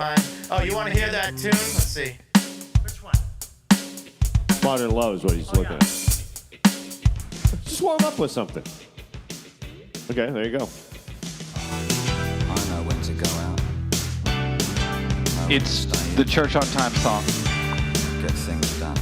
fine. Oh, you want to hear that tune? Let's see. Which one? Modern Love is what he's looking at. Just warm up with something. Okay, there you go. I know when to go out. It's the Church on Time song. Get things done.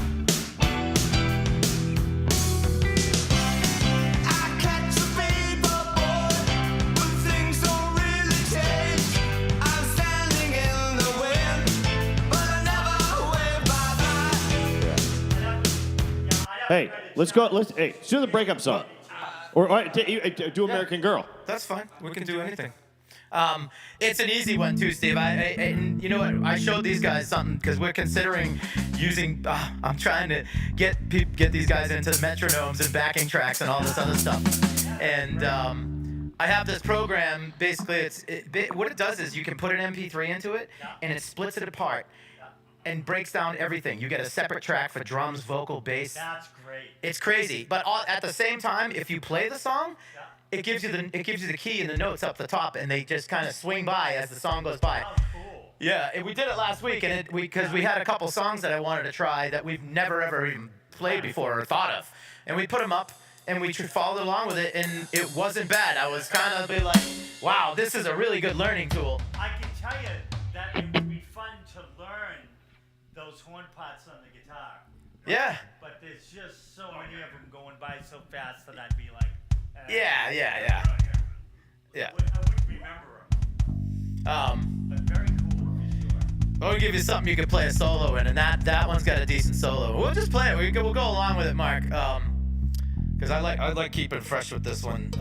Hey, let's go. Let's do the breakup song, or do American Girl. That's fine. We can do anything. It's an easy one too, Steve. And you know what? I showed these guys something because we're considering using. I'm trying to get these guys into metronomes and backing tracks and all this other stuff. And I have this program. Basically, what it does is you can put an MP3 into it, and it splits it apart. And breaks down everything. You get a separate track for drums, vocal, bass. That's great. It's crazy, but at the same time, if you play the song, it gives you the key and the notes up the top, and they just kind of swing by as the song goes by. Oh, cool. Yeah, and we did it last week, and because we had a couple songs that I wanted to try that we've never ever even played before or thought of, and we put them up, and we followed along with it, and it wasn't bad. I was kind of like, wow, this is a really good learning tool. I can tell you that it would be fun to learn those horn parts on the guitar. Yeah. But there's just so many of them going by so fast that I'd be like, Yeah. I wouldn't remember them. But very cool for sure. We'll give you something you can play a solo in, and that one's got a decent solo. We'll just play it. We'll go along with it, Mark. Because I like keeping fresh with this one.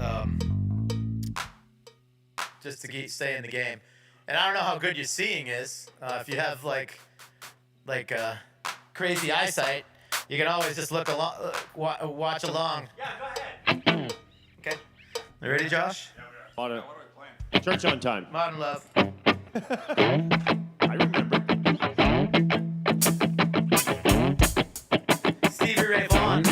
Just to stay in the game. And I don't know how good your seeing is. If you have like crazy eyesight, you can always just look along, watch along. Yeah, go ahead. Okay. You ready, Josh? Modern, Church on Time. Modern Love. I remember. Stevie Ray Vaughan.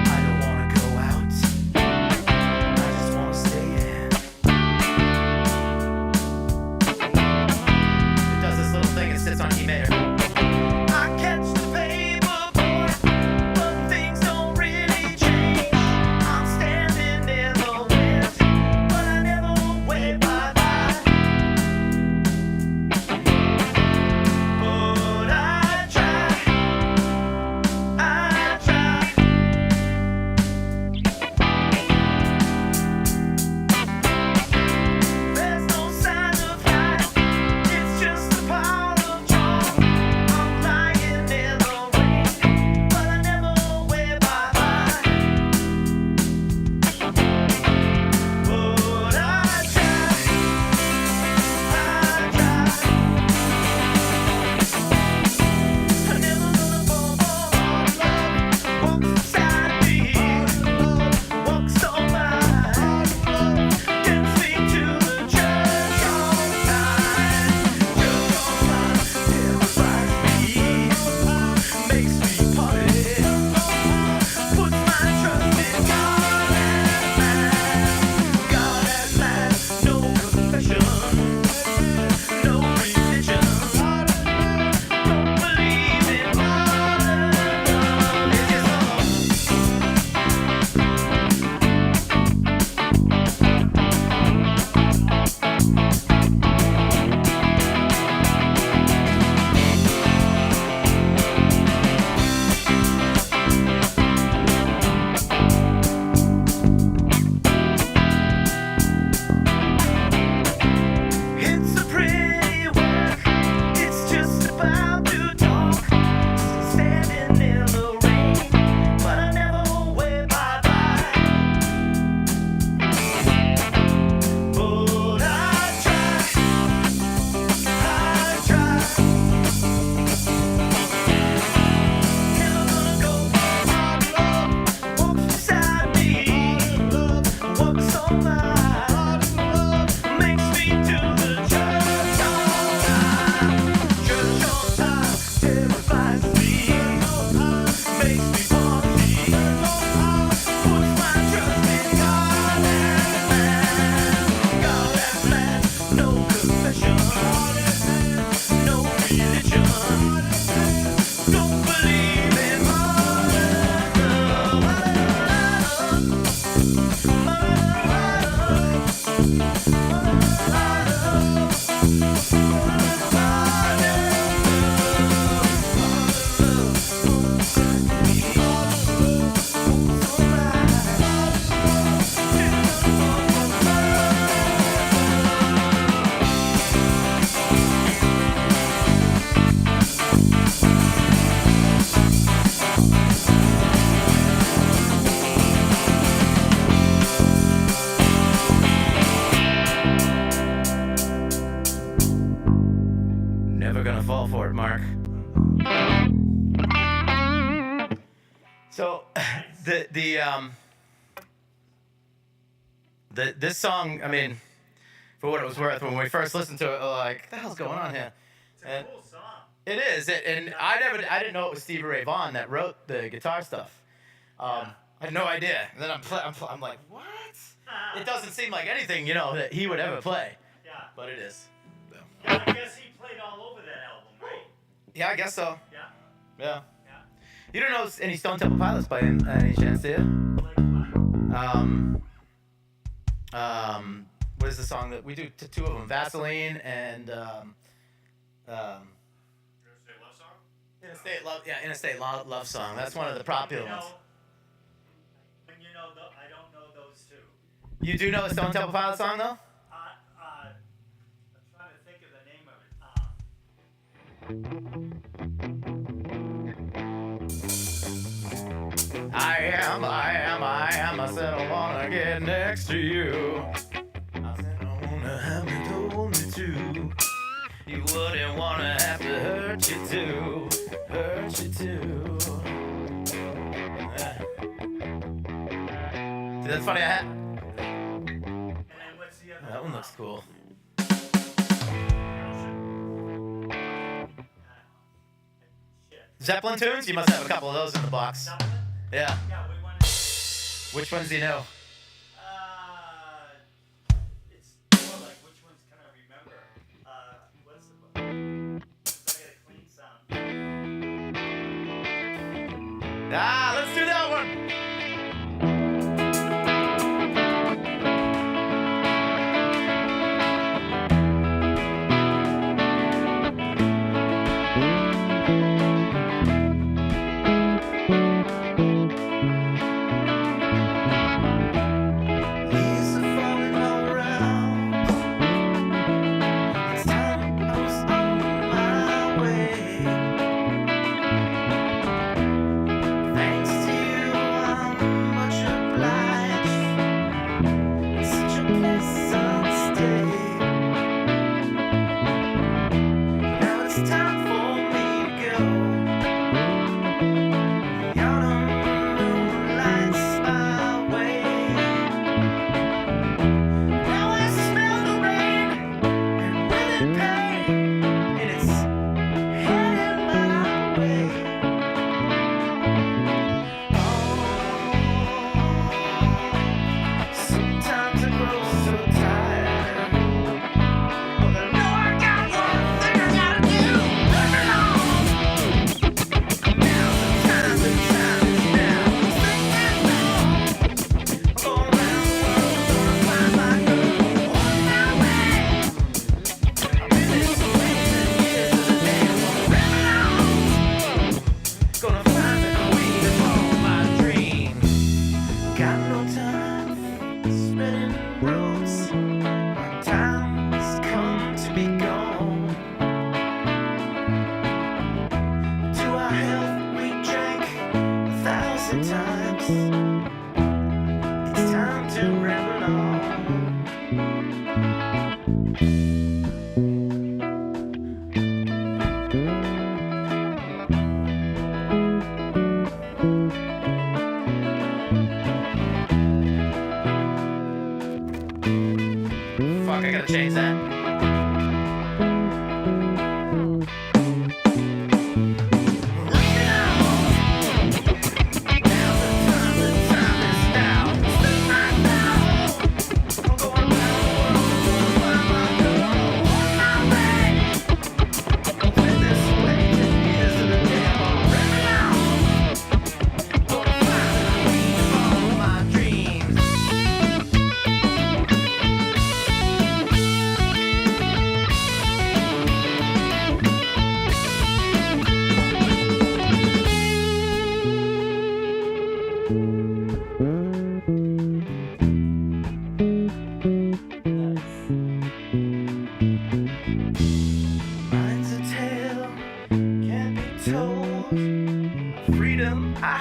I don't wanna go out. I just wanna stay in. It does this little thing. It sits on E major. I catch the paper boy, but things don't really change. I'm standing in the wind, but I never wave bye-bye. But I try. There's no sign of life. It's just a pile of chalk. I'm lying in the rain, but I never wave bye-bye. But I try. I never gonna fall for love. Walk beside me. Walk so by. Gets me to the church on time. Church on time terrifies me. Makes me party. Puts my trust in God and man. God and man. No confession. No religion. Don't believe in modern love. It's just love. It's a pretty work. It's just about to talk. Standing in the rain, but I never wave bye-bye. But I try. Never gonna go for hard love. Walk beside me. Walk so by. Makes me to the church on time. Church on time terrifies me. Makes me party. Puts my trust in God and man. God and man. No confession. Never gonna fall for it, Mark. So, this song, I mean, for what it was worth, when we first listened to it, we were like, what the hell's going on here? It's a And cool song. it is, and I didn't know it was Stevie Ray Vaughan that wrote the guitar stuff. I had no idea. And then I'm like, what? It doesn't seem like anything, that he would ever play, Yeah. but it is. So. Yeah, I guess he played all over that album, right? Yeah, I guess so. Yeah. Yeah. Yeah. You don't know any Stone Temple Pilots by any chance, do you? Like what? What is the song that we do? Two of them, Vaseline and Interstate Love. Yeah, Interstate Love Song. That's one of the popular ones. I don't know those two. You do know the Stone Temple Pilots song though? I'm trying to think of the name of it. I said I wanna get next to you. I said I wanna have you told me to. You wouldn't wanna have to hurt you too. See, that's funny. And then what's the other That one looks cool. Shit. Zeppelin tunes? You must have a couple of those in the box. Zeppelin? Yeah. Yeah, we wanted. Which ones do you know? It's more like which ones can I remember? What's the one? I get a clean sound. Let's do that one. Leaves are falling all around. It's time I was on my way. Thanks to you, I'm much obliged. It's such a pleasant stay. Now it's time for me to go. The autumn moon lights my way. Now I smell the rain and with it pain, and it's heading my way. Sometimes I grow so tired, but I know I got one thing I gotta do. Living on. Now's the time is now. Sing that song. All around the world, gonna find my girl on my way. I've been this way 10 years of the day. Living on. Gonna find the queen of all my dreams. Got no time for spreading roads. My time has come to be gone. To our health we drank 1,000 times. It's time to ramble on. Fuck, I gotta change that.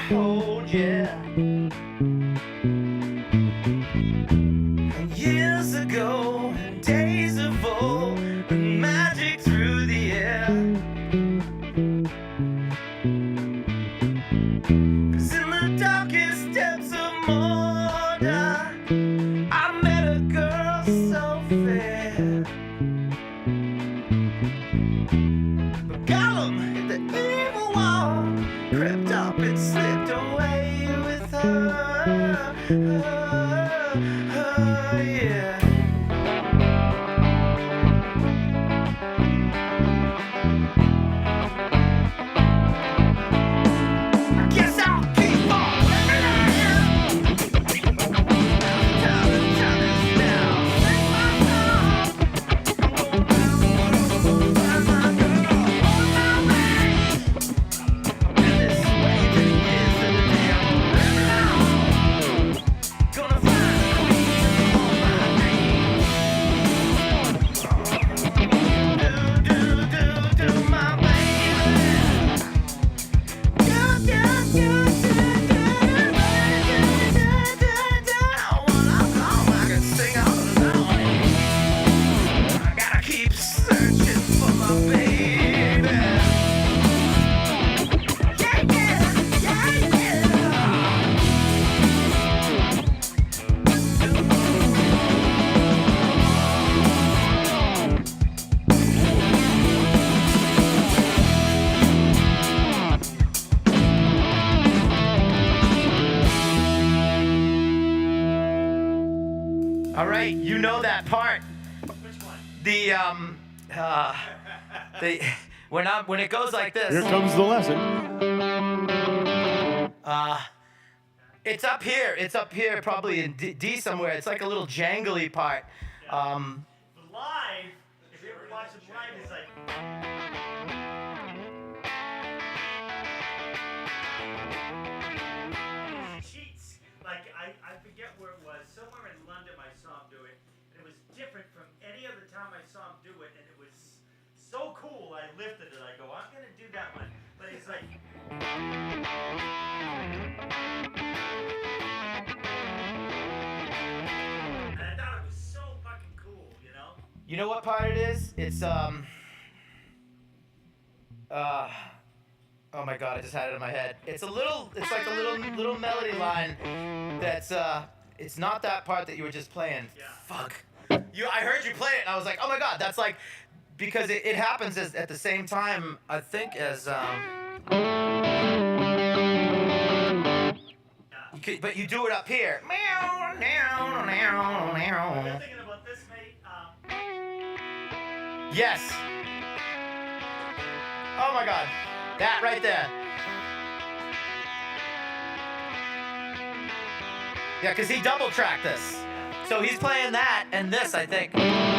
hold you. Years ago, days of old, magic through the air. 'Cause in the darkest depths of Mordor, I met a girl so fair. But Gollum hit the evil wall, crept up and slipped away with her. Yeah. I guess I'll keep on living. Turn this down. Sing my song. Find my girl on my way. And this waiting is the day I'm living out. Gonna find a queen on my name. Do, my baby. I can sing all alone. I gotta keep searching for my baby. Yeah, yeah, All right, you know that part. Which one? When it goes like Here this, comes the lesson. it's up here. It's up here, probably in D somewhere. It's like a little jangly part. The live, if you ever watch it live, it's like. Cheats. Like, I forget where it was. Somewhere in London I saw him do it. And it was different from any other time I saw him do it. And it was so cool. I lifted it. I go, I'm going to do that one. But it's like. And I thought it was so fucking cool, you know? You know what part it is? It's oh my god, I just had it in my head. It's like a little melody line that's it's not that part that you were just playing. Yeah. Fuck. I heard you play it and I was like, oh my god, that's like, because it happens at the same time, I think, as but you do it up here. You're thinking about this, mate. Yes. Oh my god. That right there. Yeah, because he double tracked this. So he's playing that and this, I think. Yeah.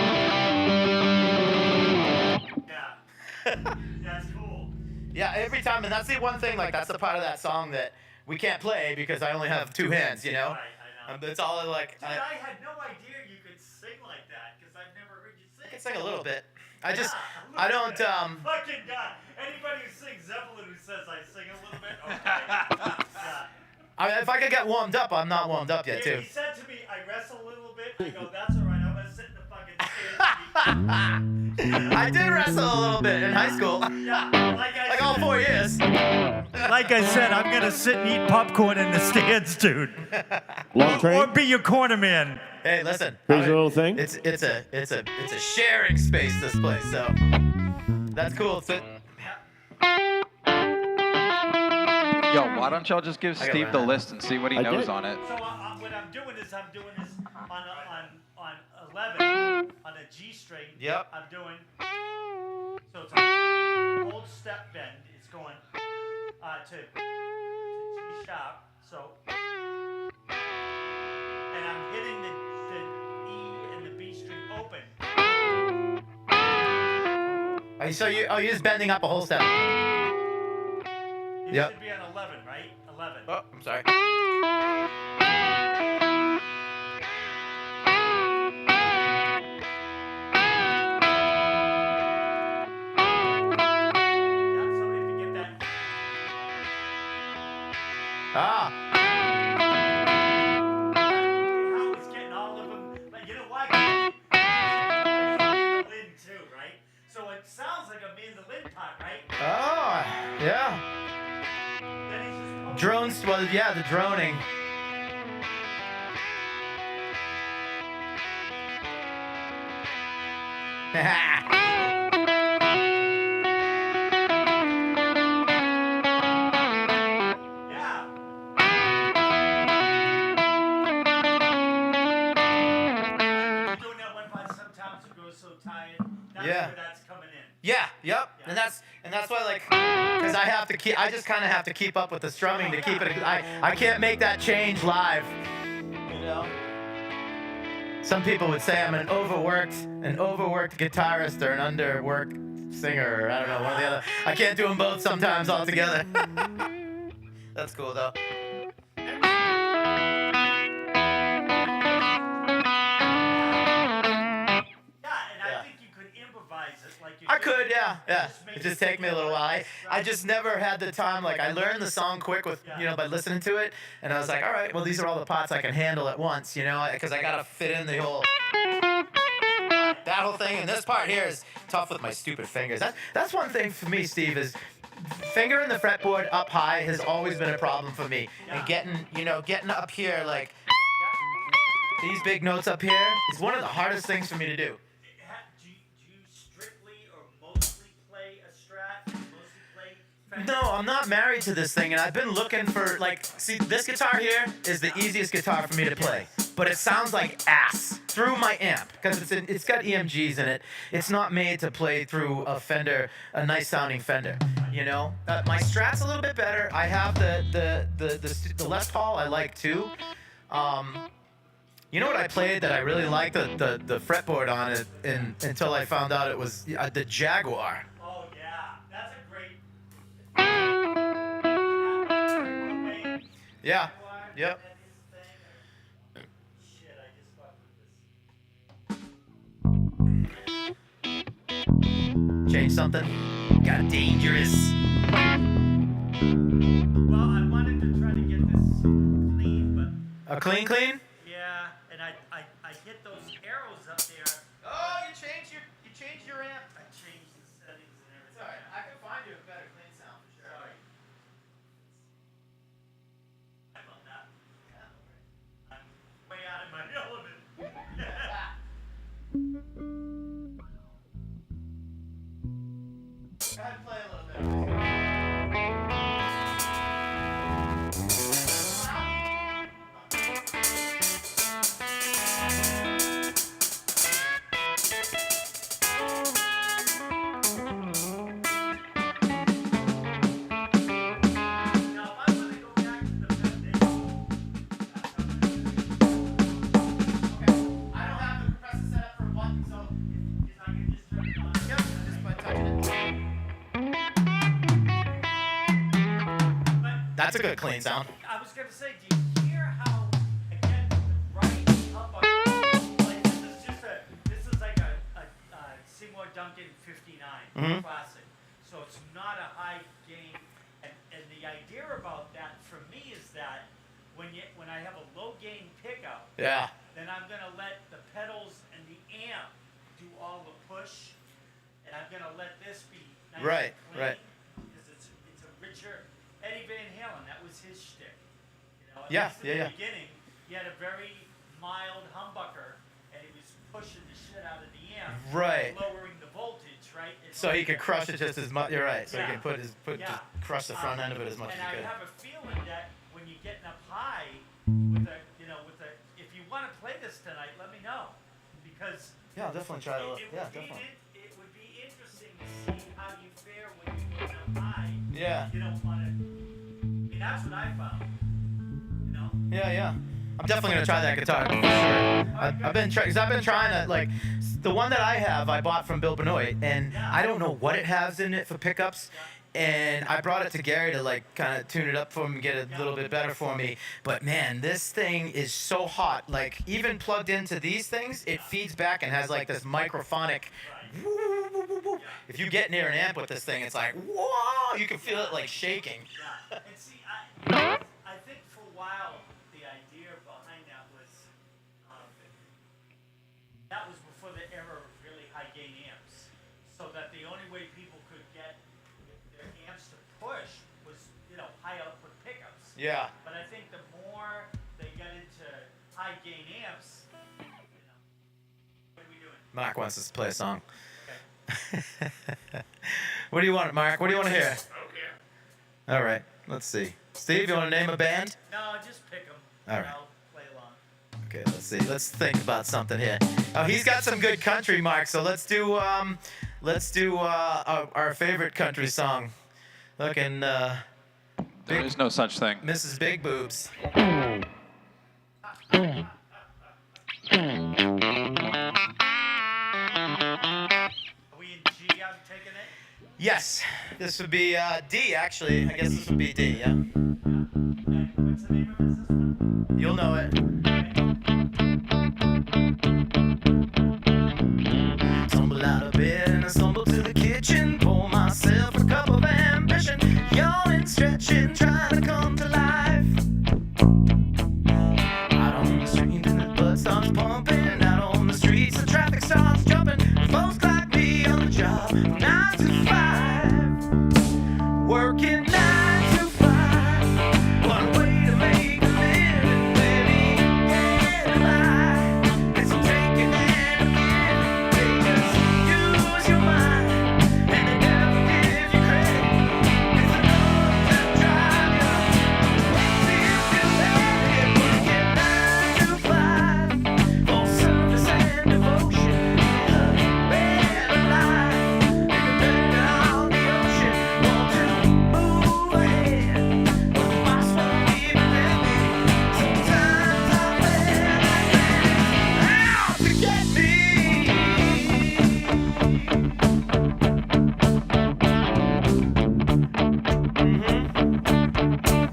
That's cool. Yeah, every time, and that's the one thing, like, that's the part of that song that we can't play because I only have two hands, you know? Right, I know. It's all like, Dude, I had no idea you could sing like that because I've never heard you sing. I can sing a little bit. I Yeah, I don't, Fucking God. Anybody who sings Zeppelin who says I sing a little bit, okay. Yeah. if I could get warmed up, I'm not warmed up yet, too. He said to me, I wrestle a little bit. I go, that's all right. I'm going to sit in the fucking stands. I did wrestle a little bit in high school. Yeah, Like all 4 years. Like I said, I'm going to sit and eat popcorn in the stands, dude. Long Or train. be your corner man. Hey, listen. Crazy little thing. It's a sharing space, this place, so that's cool. So, Yo, why don't y'all just give I gotta Steve learn the that. list and see what he I knows did. on it? So what I'm doing is on 11 on a G string. Yep. I'm doing. So it's a old step bend. It's going to G sharp. So and I'm hitting the E and the B string open. you're just bending up a whole step. You Yep. should be on 11, right? 11. Oh, I'm sorry. Yeah, so if you get that. Ah. How was getting all of them, but you know why? Mandolin too, right? So it sounds like a mandolin part, right? Oh, yeah. Then he's just pulling Drones, well, yeah, the droning. Yeah. You're doing that one part sometimes it grows so tired. That's Yeah. where that's coming in. Yeah, yep. And that's why, like, because I just kind of have to keep up with the strumming to keep it. I can't make that change live. You know. Some people would say I'm an overworked guitarist or an underworked singer, or I don't know, one or the other. I can't do them both sometimes all together. That's cool though. Yeah, and Yeah. I think you could improvise it like you I could, yeah. make It just take me a little while. I just never had the time. Like, I learned the song quick with, by listening to it, and I was like, all right, well, these are all the parts I can handle at once, because I gotta fit in the whole. That whole thing, and this part here is tough with my stupid fingers. That's one thing for me, Steve, is fingering the fretboard up high has always been a problem for me. And getting up here, like these big notes up here, is one of the hardest things for me to do. Do you strictly or mostly play a Strat? Mostly play Fender? No, I'm not married to this thing, and I've been looking for, see, this guitar here is the easiest guitar for me to play. But it sounds like ass through my amp, because it's got EMGs in it. It's not made to play through a Fender, a nice sounding Fender, My Strat's a little bit better. I have the Les Paul I like too. You know what I played that I really liked the fretboard on it until I found out it was the Jaguar. Oh yeah, that's a great. Yeah. Yep. Shit, I just fucked with this. Change something. Got dangerous. Well, I wanted to try to get this clean, but A clean? yeah, and I hit those arrows up there. Oh, you changed your amp. I changed the settings and everything. Sorry, I can find you a better clean sound for sure. Sorry. I love that. I'm way out of my element. Go ahead and play a little bit. Now, if I want to go back to the foundation, that's how I'm gonna do it. Okay. I don't have the compressor set up for a button, so If I can just turn it on. yep, just by touching it. But That's a good clean sound. I was gonna say, do you hear how again the right humbucker? Like this is like a Seymour Duncan 59 classic, so it's not a high gain. And the idea about that for me is that when I have a low gain pickup, Yeah. then I'm gonna let the pedals and the amp do all the push, and I'm gonna let this be nice Right, and clean, right. because it's a richer. Eddie Van Halen, that was his shtick. At Yeah, least in yeah. the beginning, he had a very mild humbucker, and he was pushing the shit out of the amp, Right. lowering the voltage, right? And So he could crush it just as much. You're right. So Yeah. he can just crush the front end of it as much as and he I could. have a feeling that when you're getting up high with if you want to play this tonight, let me know, because Yeah, I'll definitely try to. it Yeah, would be definitely. it would be interesting to see how you fare when you're getting up high. Yeah. You don't want to. I mean, that's what I found. Yeah. I'm definitely gonna try that guitar for sure. I've been trying to the one that I have. I bought from Bill Benoit, and I don't know what it has in it for pickups. And I brought it to Gary to kind of tune it up for him and get it a little bit better for me. But man, this thing is so hot. Like even plugged into these things, it feeds back and has this microphonic. Woo, woo, woo, woo. If you get near an amp with this thing, it's like whoa! You can feel it shaking. Yeah. And see, I think idea behind that was that was before the era of really high gain amps, so that the only way people could get their amps to push was, you know, high output pickups. Yeah. But I think the more they got into high gain amps, you know, what are we doing? Mark wants us to play a song. Okay. What do you want, Mark? What do you want to hear? Okay. All right, let's see. Steve, you want to name a band? No, just pick them. All right. I'll play along. Okay, let's see. Let's think about something here. Oh, he's got some good country, Mark. So let's do our favorite country song. Looking, There is no such thing. Mrs. Big Boobs. Are we in G? I'm taking it. Yes, this would be D. Actually, I guess this would be D. Yeah, Okay. What's the name of this one? you'll know it. Tumble out of bed and I stumble to the kitchen. Pour myself a cup of ambition. Yawning, stretching, trying to come to life. Out on the street and the blood starts pumping. Out on the streets, the traffic starts jumping. Folks like me on the job, 9 to 5. Working 9 to 5. What a way to make a living, baby. Get by. It's a taking and a giving. They just use your mind and they never give you credit. It's enough to drive you crazy if you let it. Working 9 to 5 for service and devotion. A better life living on the ocean. Want to move ahead, but the boss won't even let me. Sometimes I feel like it's out to get me.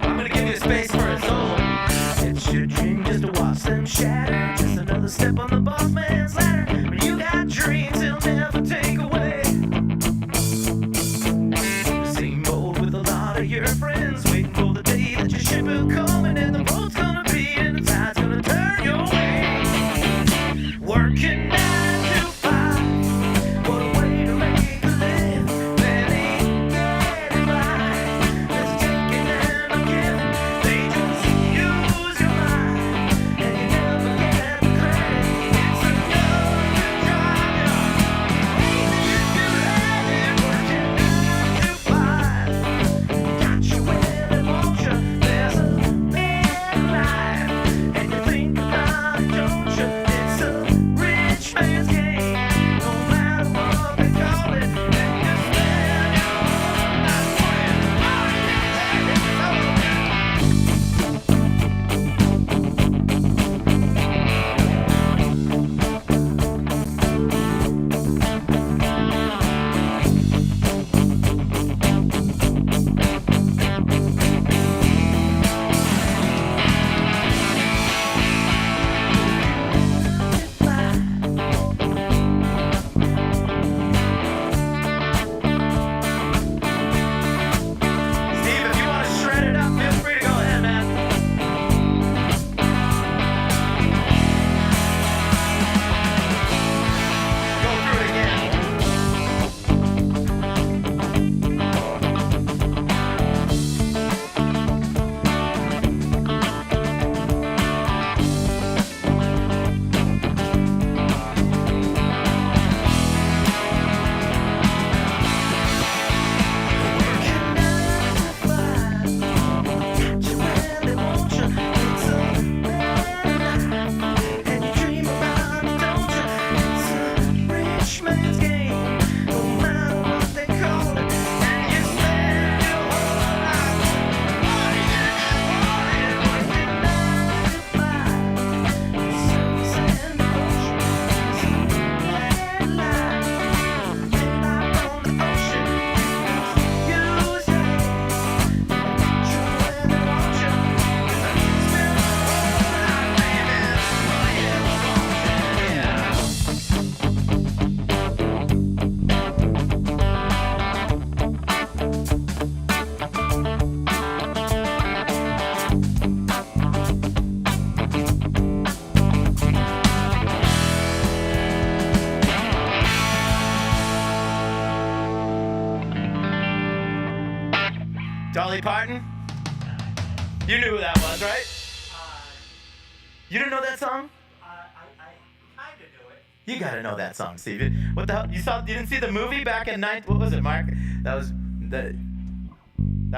I'm gonna give you a space for a soul. It's your dream just to watch them shatter. Just another step on the boss man's ladder. But you got dreams he'll never take away. Same boat with a lot of your friends, waiting for the day that your ship will come and then the boat's gonna beat and the tide's gonna turn your way. Working 9 to 5, what a way to make a living. Barely getting by. There's a taking and a giving. They just use your mind and you never get the credit. It's enough to drive you crazy if you let it. Working 9 to 5, got you where they want you. There's a Dolly Parton? You knew who that was, right? You didn't know that song? I kind of knew it. You gotta know that song, Steve. What the hell? You didn't see the movie back in what was it, Mark? That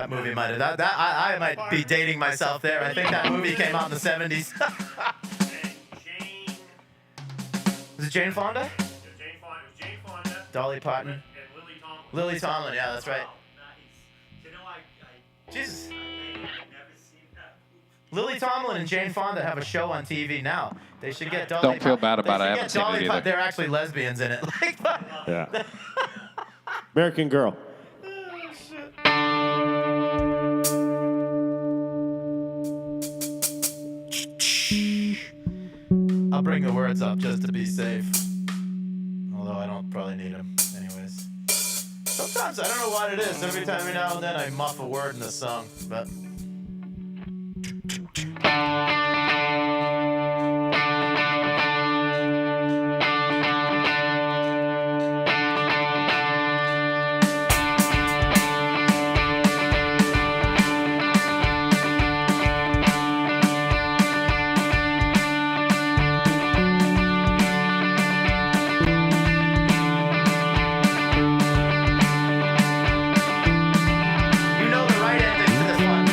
movie might have, I might be dating myself there. I think that movie came out in the 70s. And Jane. Was it Jane Fonda? Jane Fonda. Dolly Parton. And Lily Tomlin. Lily Tomlin, yeah, that's right. Wow, nice. You know, I Jesus. I've never seen that movie. Lily Tomlin and Jane Fonda have a show on TV now. They should get Dolly Don't feel bad about it. I haven't seen it either. They're actually lesbians in it. Yeah. American Girl. I'll bring the words up just to be safe. Although I don't probably need them anyways. Sometimes, I don't know what it is. Every time now and then I muff a word in the song. But you know the right ending to this one.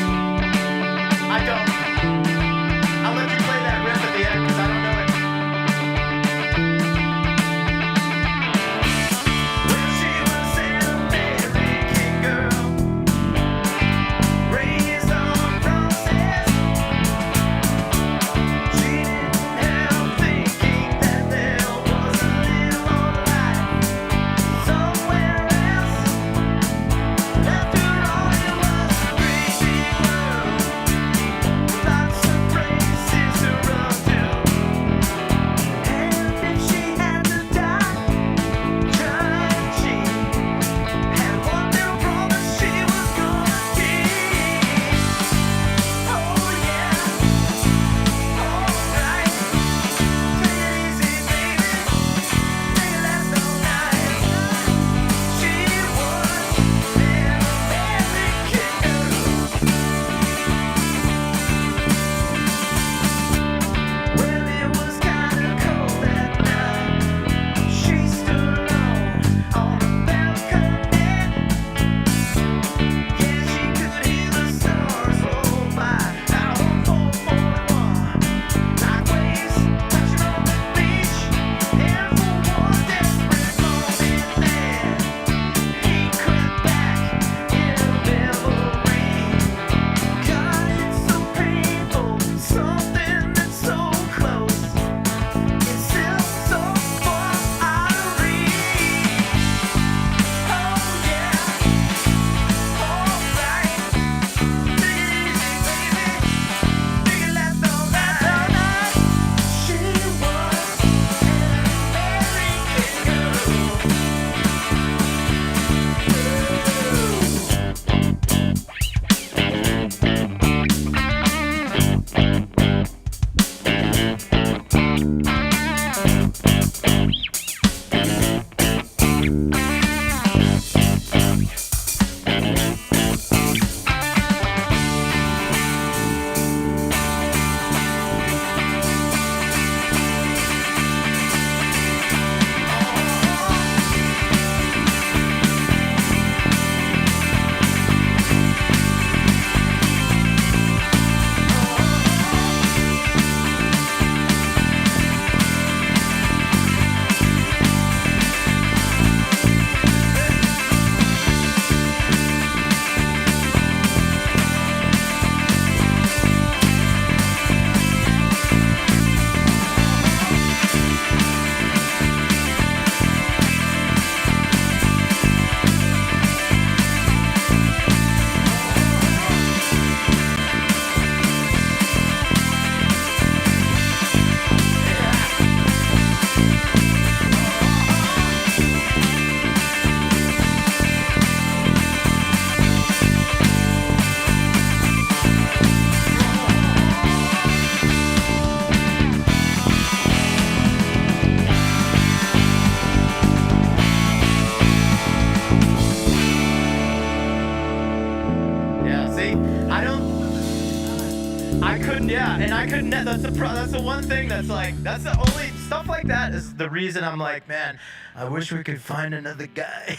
couldn't. Yeah, and I couldn't. That's the one thing that's like. That's the only stuff like that is the reason I'm like, man, I wish we could find another guy.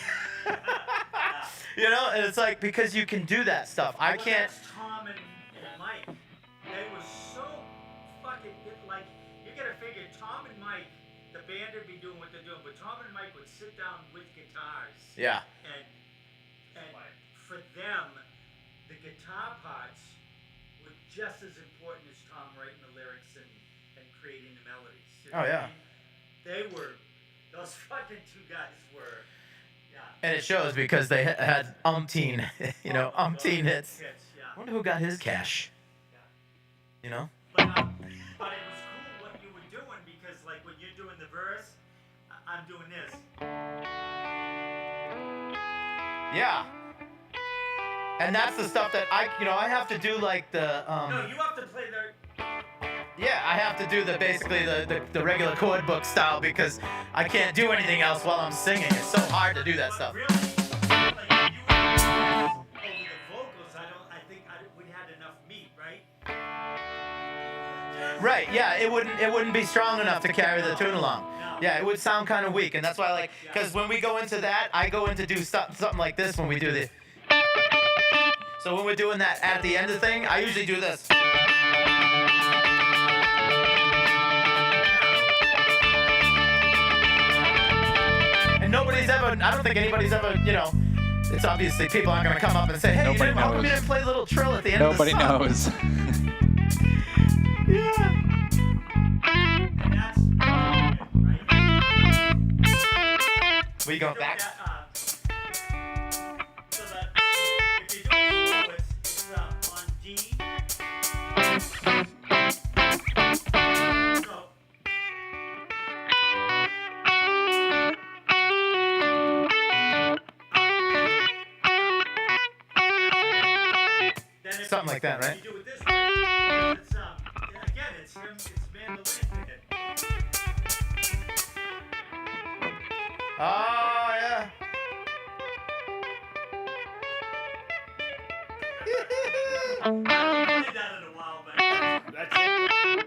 You know, and it's like because you can do that stuff. I can't. That's Tom and Mike. They were so fucking like. You gotta figure Tom and Mike, the band would be doing what they're doing, but Tom and Mike would sit down with guitars. Yeah. And for them, the guitar parts were just as important as Tom writing the lyrics and creating the melodies. You know Oh, what I yeah. mean? They were, those fucking two guys were, yeah. And it shows because they had umpteen, umpteen hits. I Yeah. wonder who got his cash. You know? But it was cool what you were doing because, like, when you're doing the verse, I'm doing this. Yeah. And that's the stuff that I have to do like the. No, you have to play the. Yeah, I have to do basically the regular chord book style because I can't do anything else while I'm singing. It's so hard to do that stuff. Really, like, you over the vocals, I think we had enough meat, right? Right. Yeah. It wouldn't be strong enough to carry the tune along. Yeah, it would sound kind of weak, and that's why because when we go into that, I go in to do something like this when we do the. So when we're doing that at the end of the thing, I usually do this. And I don't think anybody's ever, it's obviously people aren't going to come up and say, hey, Nobody how come you knows. didn't play a little trill at the end of the Nobody song? knows. Yeah. And that's right. We going back? So that if you're doing slow, it's on D. So. Then if Something like that, right? you do it this way, it's again, it's mandolin. Oh, yeah. I haven't played that in a while, but that's it.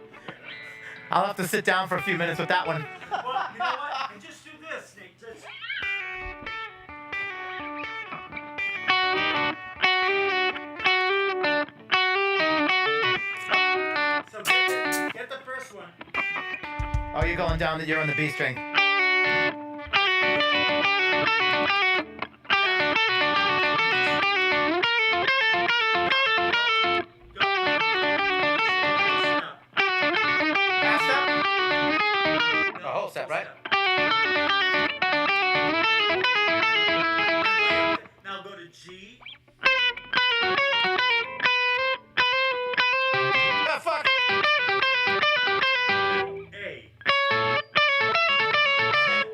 I'll have to sit down for a few minutes with that one. Well, you know what? And just do this, Nick. Just. So get the first one. Oh, you're going down, you're on the B string. Half step? A whole step, right? Now go to G. Ah, fuck! A.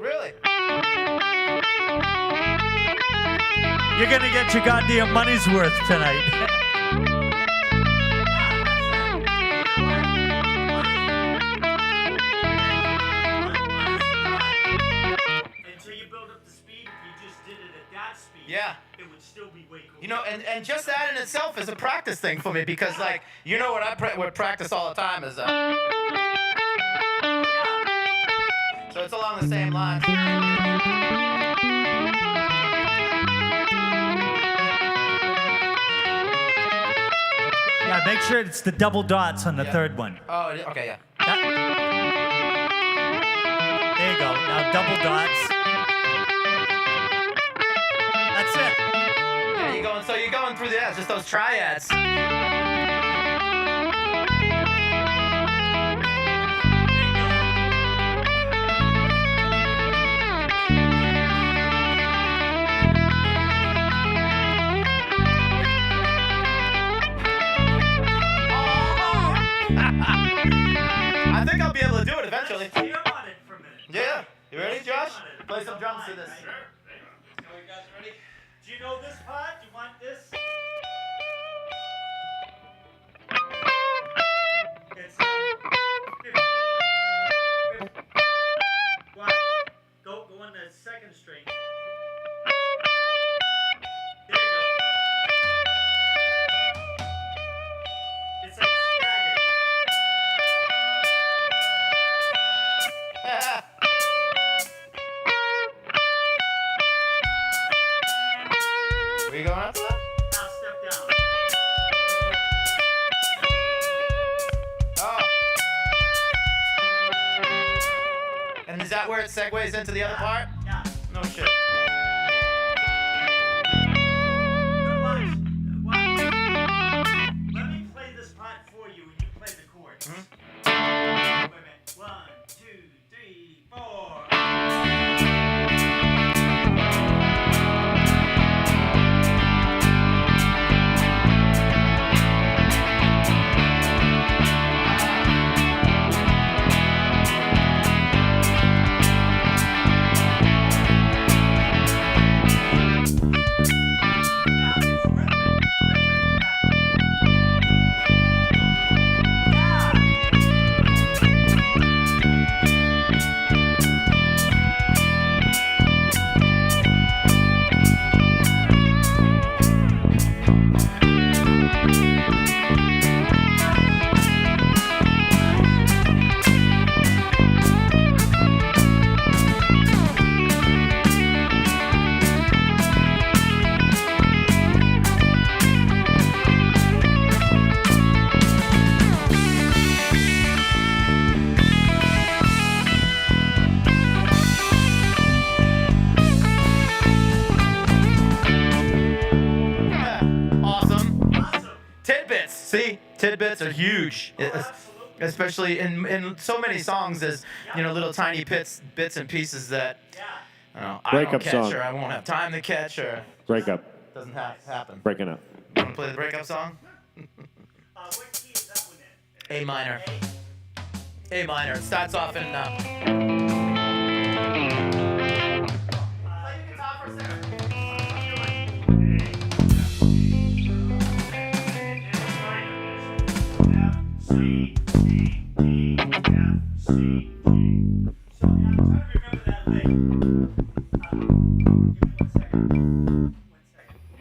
Really? You're gonna get your goddamn money's worth tonight. Until you build up the speed, if you just did it at that speed, Yeah. it would still be way cool. And just that in itself is a practice thing for me because, like, what I would practice all the time is, so it's along the same lines. Yeah, make sure it's the double dots on the third one. Oh, okay, yeah. There you go. Now double dots. That's it. Yeah, you're going through just those triads. I think I'll be able to do it eventually. Let's jam on it for a minute. Yeah. You ready, Let's jam Josh? on it. Play some drums to this. Do you know this part? Do you want this? It's 15. Watch. Go on the second string. There you go. It's like staggered. that where it segues into the other part? Yeah. No shit. Let me play this part for you and you play the chords. Wait a minute. 1, 2, 3, 4. See, tidbits are huge, especially in so many songs. There's little tiny bits and pieces that I Breakup don't catch song. or I won't have time to catch or Breakup. doesn't happen. Breaking up. Want to play the breakup song? What key is that one in? A minor. A minor. It starts off in. Play the guitar for a second. C, D, E, F, C, G. So I'm trying to remember that lick. Give me 1 second.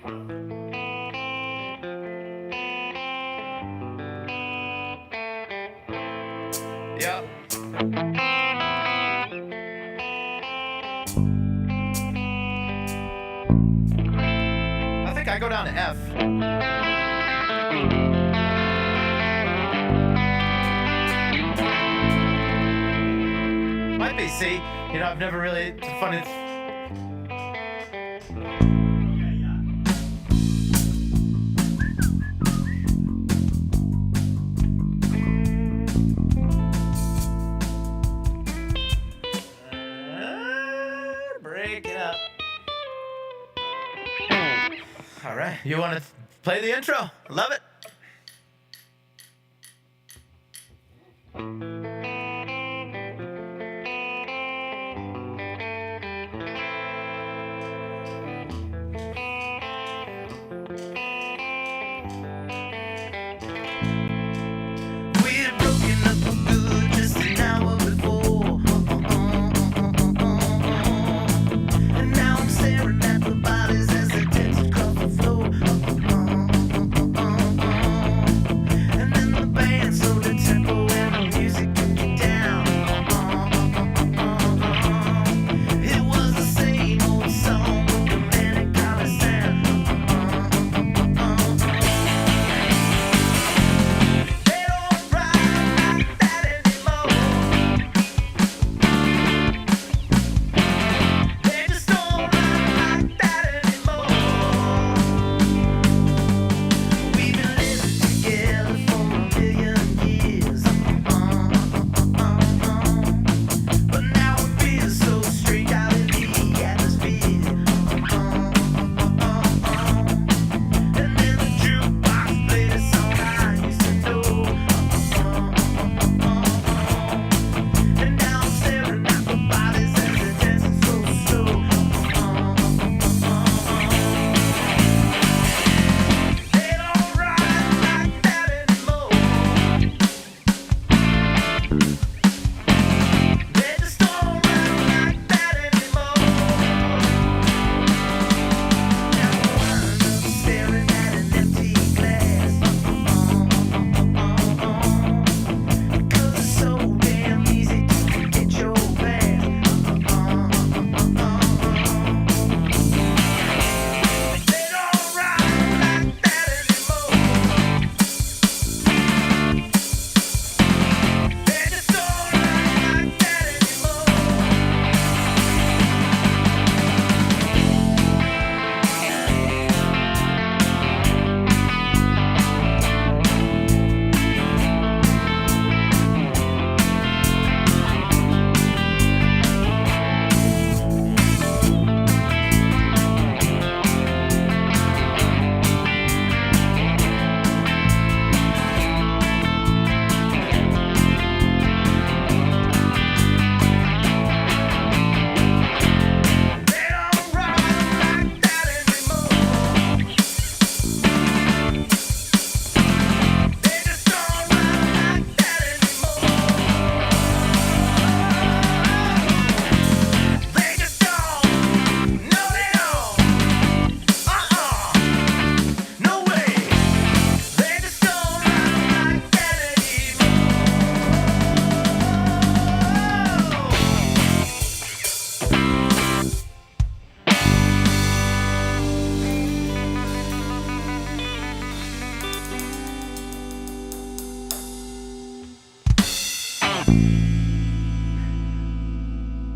1 second. Yep. I think I go down to F. Might be C. I've never really. It's funny. Okay, yeah. Break it up. All right. You want to play the intro? Love it. We'd broken up for good just an hour before. And now I'm staring at the bodies as they dance across the floor. And then the band slowed the tempo and the music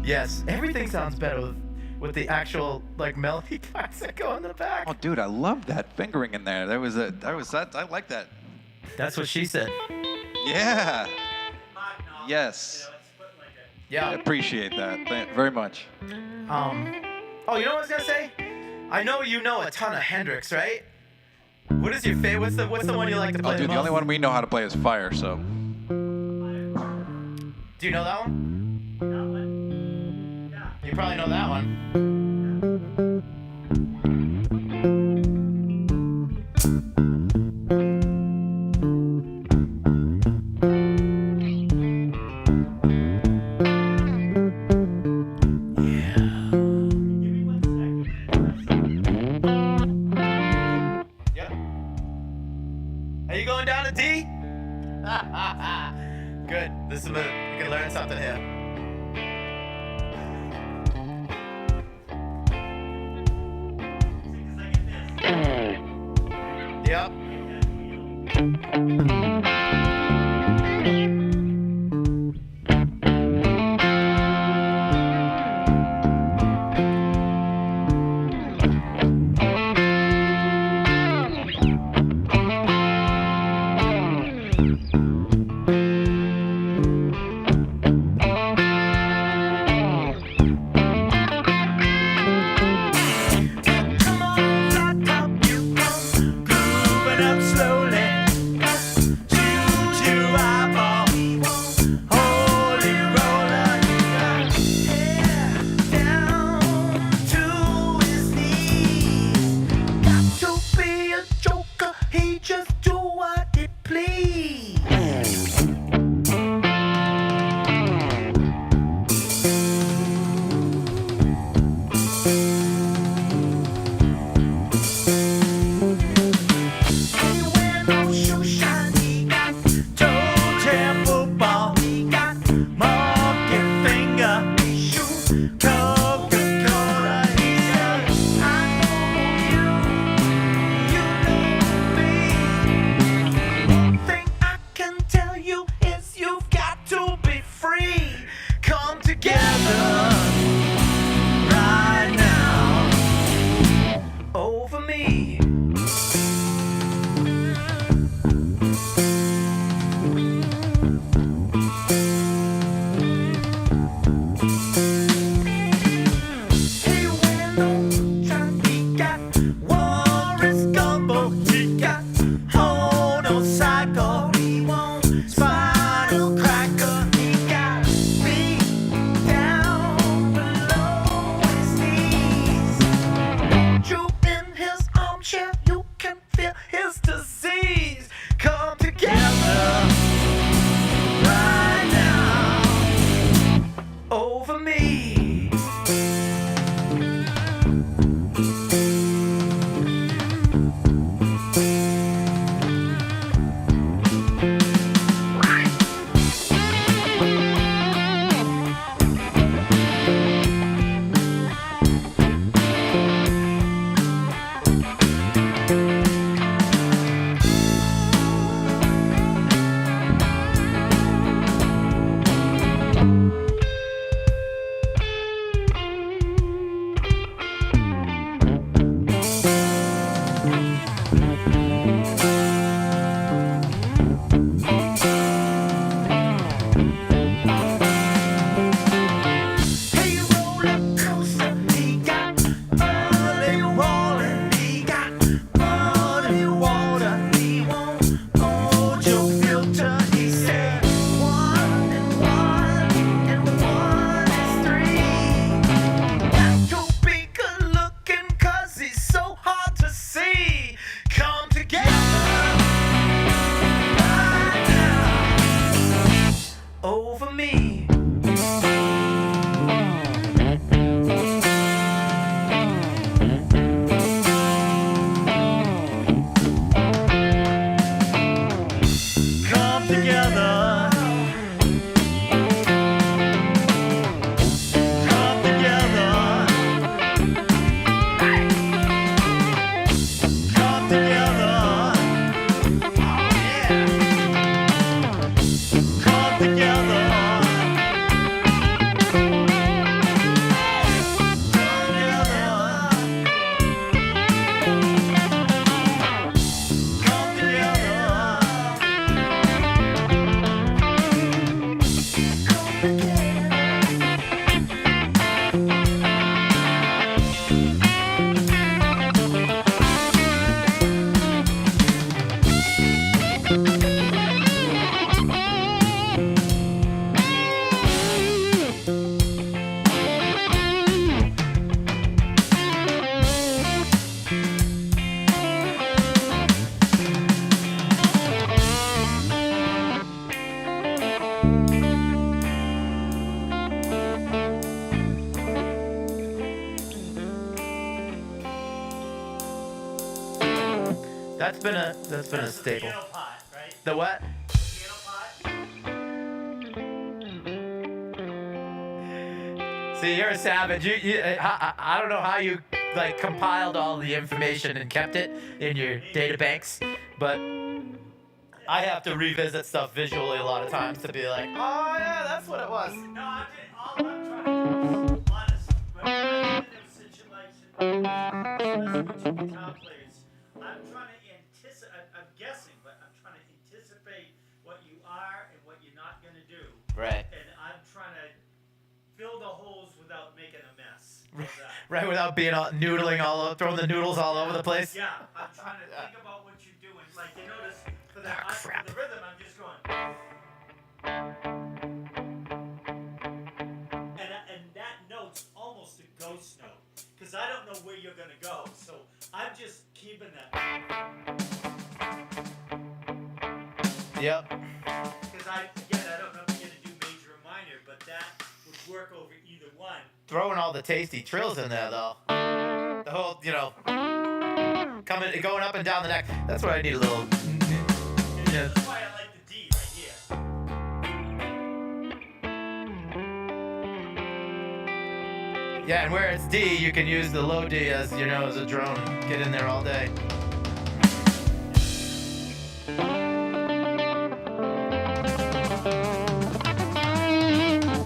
Yes, everything sounds better with the actual like melody parts that go in the back. Oh, dude, I love that fingering in there. I like that. That's what she said. Yeah. Mark Knopfler, Yes. You know, it's put like a, Yeah. I appreciate that very much. Oh, you know what I was gonna say? I know you know a ton of Hendrix, right? What is your favorite? What's the one you like to play Oh, dude, the most? only one we know how to play is Fire, so. Do you know that one? that one. Yeah. You probably know that one. Give me 1 second. Yep. Are you going down to D? Good. This is you can learn something here. Sing a second this. Yep. Come on, rock up, you go, grooving up slowly. That's been a staple. Piano pot, right? The what? Piano pot. See, you're a savage. I don't know how you like compiled all the information and kept it in your data banks, but I have to revisit stuff visually a lot of times to be like, oh yeah, that's what it was. No, all I'm trying to do is honest. When I'm in a situation, especially with two guitar players, I'm trying to anticipate. I'm guessing, but I'm trying to anticipate what you are and what you're not going to do. Right. And I'm trying to fill the holes without making a mess. How's that? Right, without being all noodling all over, throwing the noodles all over the place. Yeah, I'm trying to think about what you're doing. Like, you notice for the, Ah, crap. for the rhythm, I'm just going. And that note's almost a ghost note. Because I don't know where you're going to go. So I'm just keeping that. Yep. Because I don't know if you're going to do major or minor, but that would work over either one. Throwing all the tasty trills in there though. The whole, going up and down the neck. That's where I need a little. Yeah. That's why I like the D right here. Yeah, and where it's D, you can use the low D as as a drone. Get in there all day.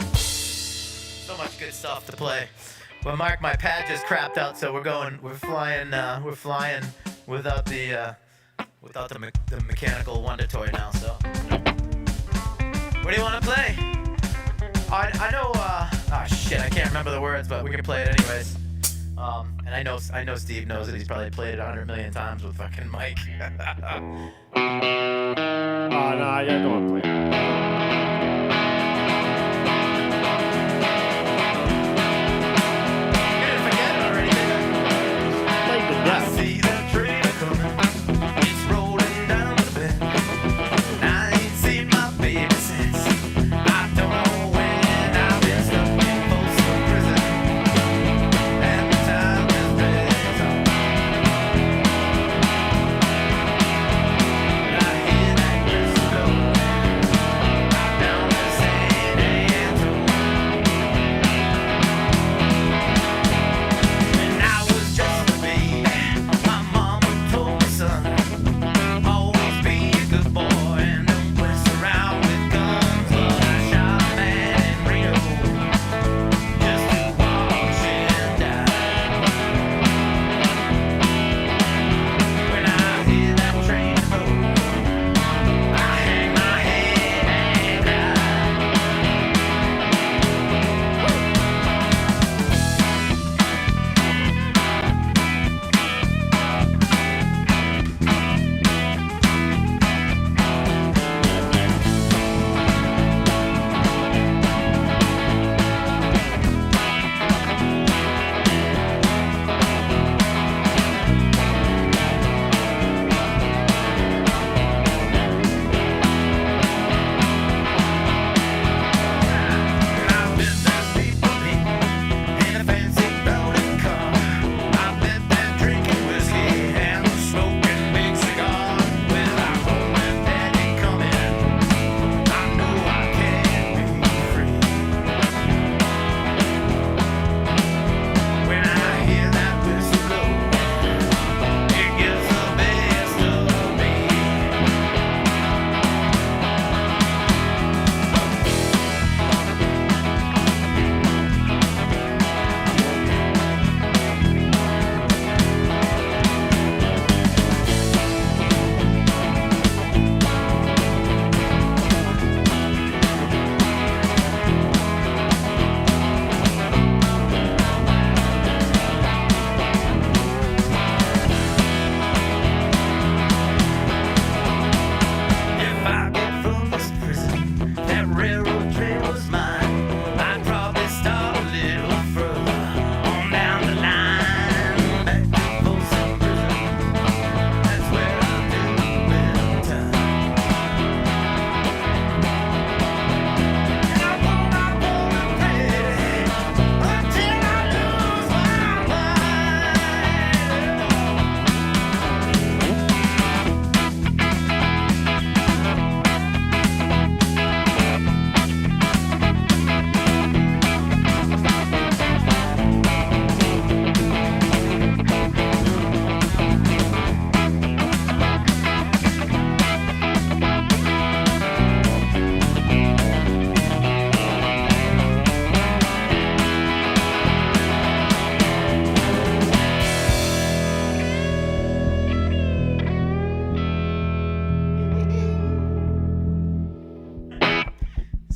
So much good stuff to play. Well, Mark, my pad just crapped out, so we're flying without the mechanical Wonder Toy now. So, what do you want to play? I know. Shit, I can't remember the words, but we can play it anyways. And I know Steve knows it. He's probably played it 100 million times with fucking Mike. Oh, no, I don't want to play it. You didn't forget it already, did you? Played the I death. see that train coming. It's rolling down the bend. I ain't seen my baby since. I don't know when I've been stuck in Folsom Prison. And the time just drags on. But I hear that whistle going.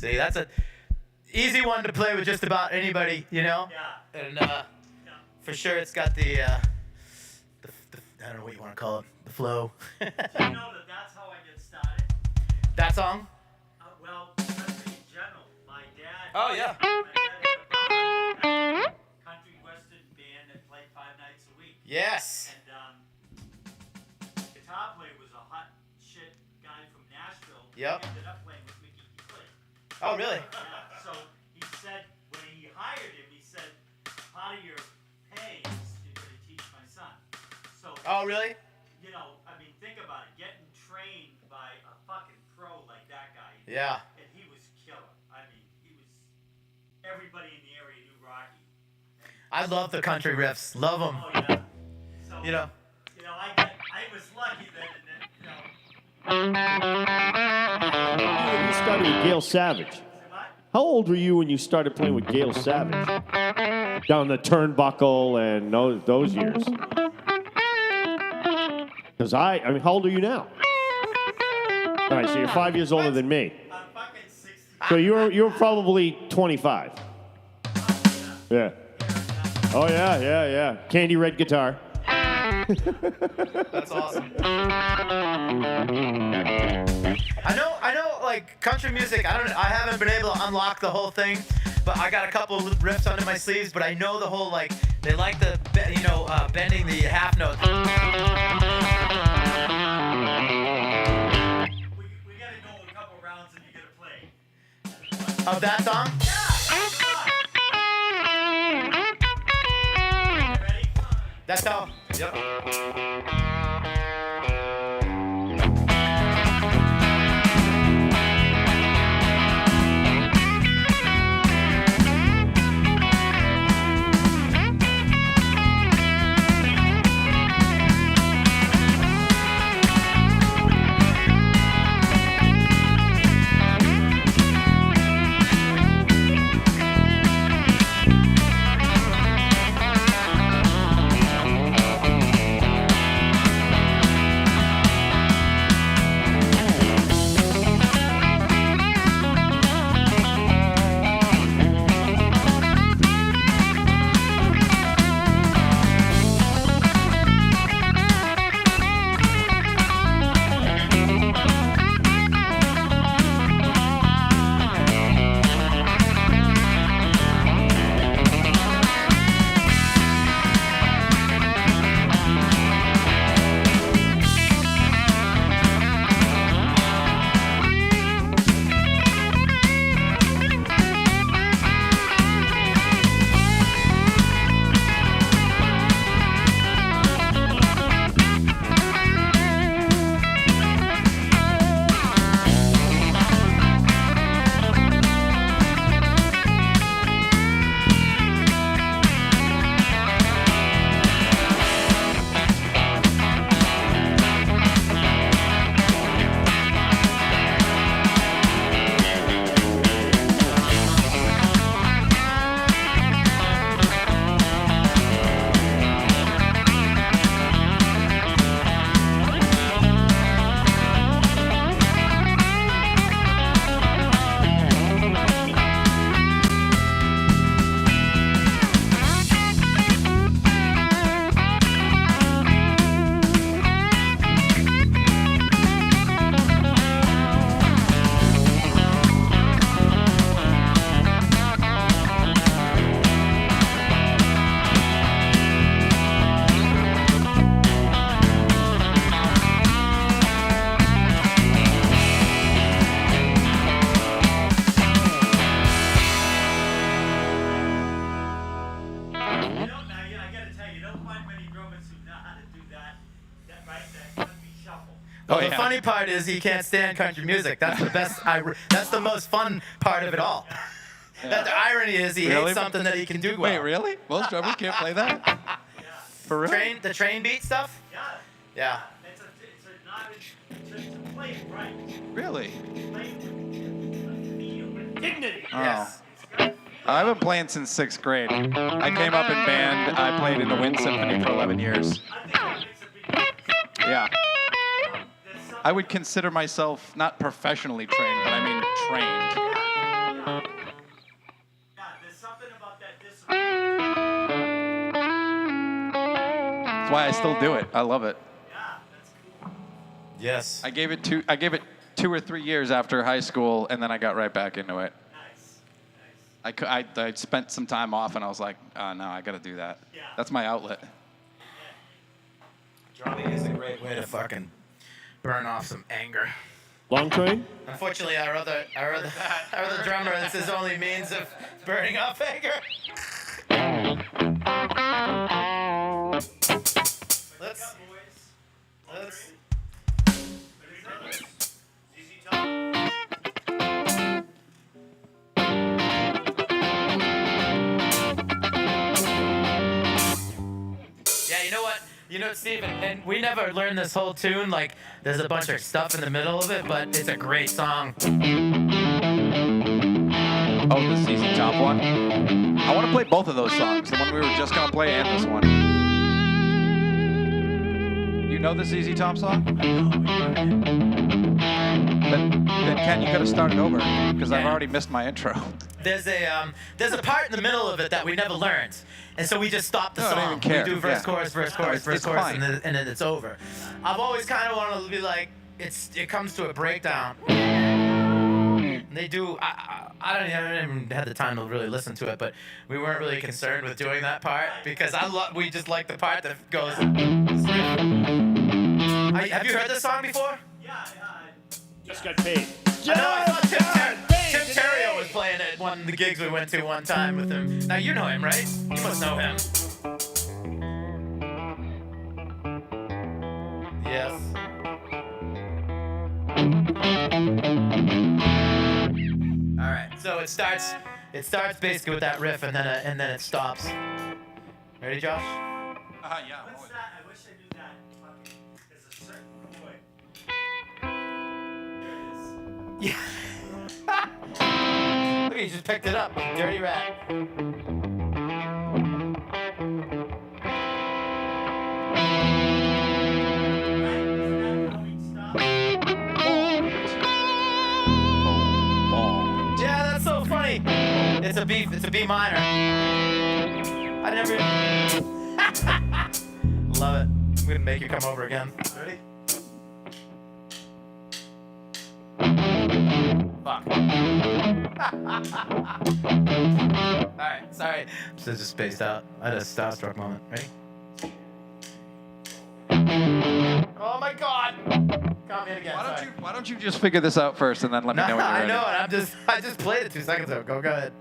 See, that's a easy one to play with just about anybody, you know. Yeah. And for sure, it's got the I don't know what you want to call it, the flow. Do you know that that's how I get started? That song? Well, country in general. My dad. Oh, yeah. My dad had a country western band that played 5 nights a week. Yes. And guitar player was a hot shit guy from Nashville. Yep. He ended up playing with Mickey Clay. Oh, really? Yeah. So he said when he hired him, he said part of your pay is you're going to teach my son. So. Oh, really? You know, I mean, think about it. Getting trained by a fucking pro like that guy. Yeah. And he was killer. I mean, he was. Everybody in the area knew Rocky. I love the country riffs. Love them. Oh yeah. So. You know. I was lucky that. When you started with Gail Savage. What? How old were you when you started playing with Gail Savage? Down the turnbuckle and those years. Because I mean, how old are you now? All right, so you're 5 years older than me. I'm fucking 60. So you were probably 25. Yeah. Oh yeah. Candy red guitar. That's awesome. I know, like country music. I haven't been able to unlock the whole thing, but I got a couple of riffs under my sleeves. But I know the whole like they like the bending the half notes. We gotta go a couple rounds and you gotta play. Of that song? Ready? That's how. Yep. Oh, The yeah. funny part is he can't stand country music. That's the best. That's the most fun part of it all. That the irony is he Really? hates something that he can do well. Wait, really? Most drummers can't play that? For real? The train beat stuff. Yeah. Yeah. It's a not to play it right. Really? Play it with feel, with dignity. Yes. I've been playing since 6th grade. I came up in band. I played in the Wind Symphony for 11 years. I think that makes a big difference. Yeah. There's something I would consider myself not professionally trained, but I mean trained. why I still do it. I love it. Yeah, that's cool. Yes. I gave it 2 or 3 years after high school, and then I got right back into it. Nice. I spent some time off, and I was like, oh, no, I got to do that. Yeah. That's my outlet. Drumming is a great way to fucking burn off some anger. Long train? Unfortunately, our other drummer, that's his only means of burning off anger. Let's. Easy talk. Yeah, you know what? You know, Steve, and we never learned this whole tune. Like, there's a bunch of stuff in the middle of it, but it's a great song. Oh, the ZZ Top one? I want to play both of those songs. The one we were just going to play and this one. You know the ZZ Top song? Then Ken, you got to start it over because I've already missed my intro. There's a part in the middle of it that we never learned, and so we just stopped the No, I don't song. even care. We do verse, Yeah. chorus, verse, chorus, it's verse, chorus, fine. and then it's over. I've always kind of wanted to be like, it comes to a breakdown. And they do. I haven't even had the time to really listen to it, but we weren't really concerned with doing that part because we just like the part that goes. Have you heard this song before? Yeah, Just got paid. I know. I thought Tim Terrio was playing at one of the gigs we went to one time with him. Now you know him, right? You must know him. Yes. All right. So it starts basically with that riff, and then it stops. Ready, Josh? Yeah. What's that? I wish I knew that. Fucking, there's a certain chord. There it is. Yeah. Look, he just picked it up. Dirty rat. Yeah, that's so funny. It's a B minor. I never. Love it. I'm gonna make you come over again. Ready? Fuck. Alright, sorry. So just spaced out. I had a starstruck moment. Ready? Oh my god! Come in again. sorry. Why don't you just figure this out first and then let me No, know when you're I ready? know it. I just played it 2 seconds ago. Go ahead.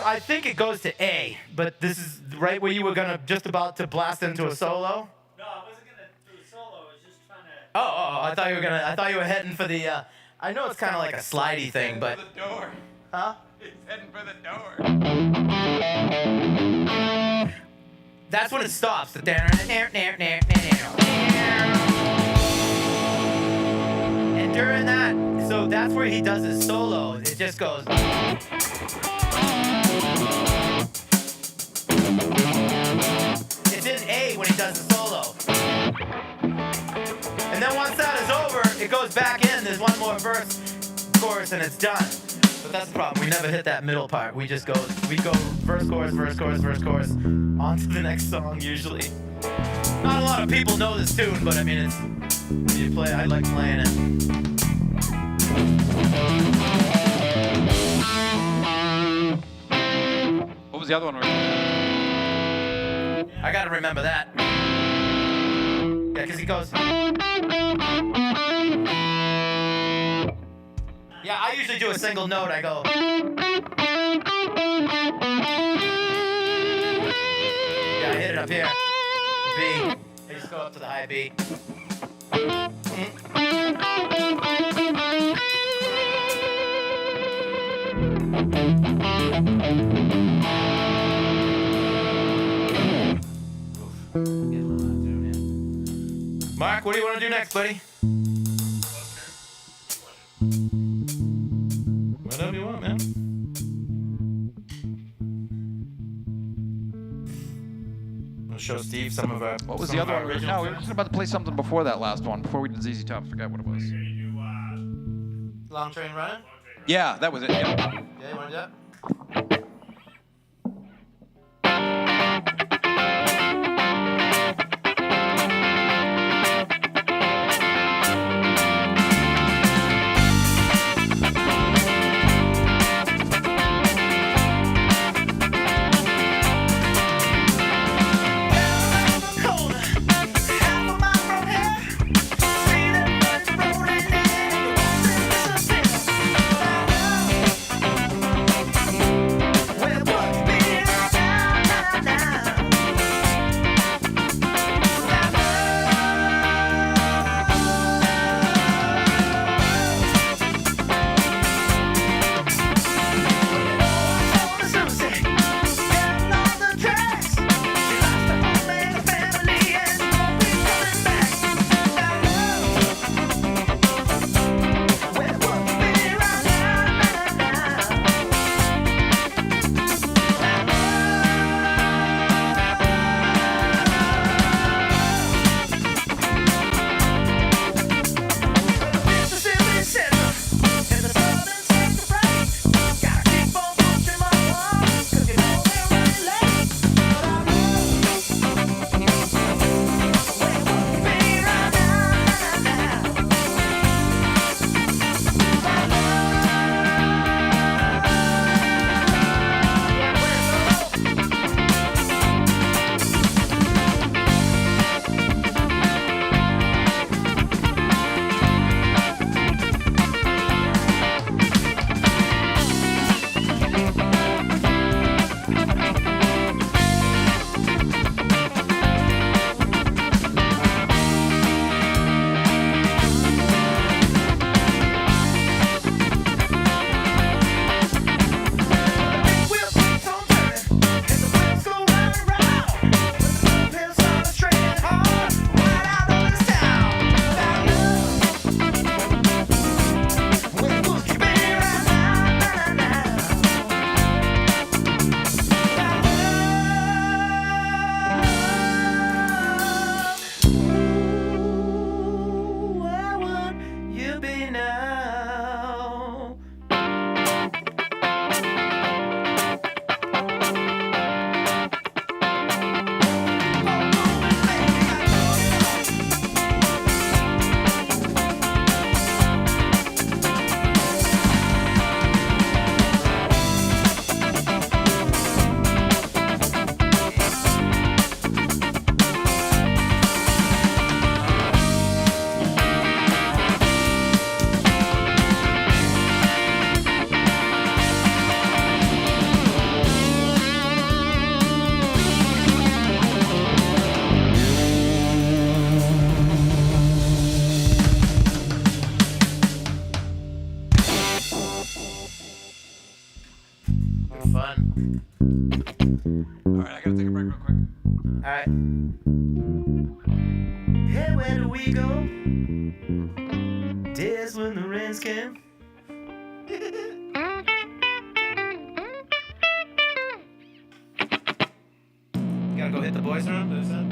I think it goes to A, but this is right where you were just about to blast into a solo. No, I wasn't gonna do a solo. I was just trying to. I thought you were heading for the. I know it's kind of like a slidey thing, but. For the door. Huh? He's heading for the door. That's when it stops. The during that, so that's where he does his solo. It just goes. It's in A when he does the solo. And then once that is over, it goes back in. There's one more verse, chorus, and it's done. But that's the problem. We never hit that middle part. We go verse, chorus, verse, chorus, verse, chorus, on to the next song usually. Not a lot of people know this tune, but I mean, it's you play. I like playing it. What was the other one? I gotta remember that. Yeah, because he goes. Yeah, I usually do a single note. I go. Yeah, I hit it up here. B. I just go up to the high B. Mark, what do you want to do next, buddy? Whatever you want, man. I'll show Steve some of our. What was the other one? No, we were just about to play something before that last one, before we did ZZ Top. I forgot what it was. Long Train Running? Yeah, that was it. Yeah. Yeah, you want to do that? Fun. All right, I gotta take a break real quick. All right. Hey, where do we go? Days when the rains came. Gotta go hit the boys' room. Is that?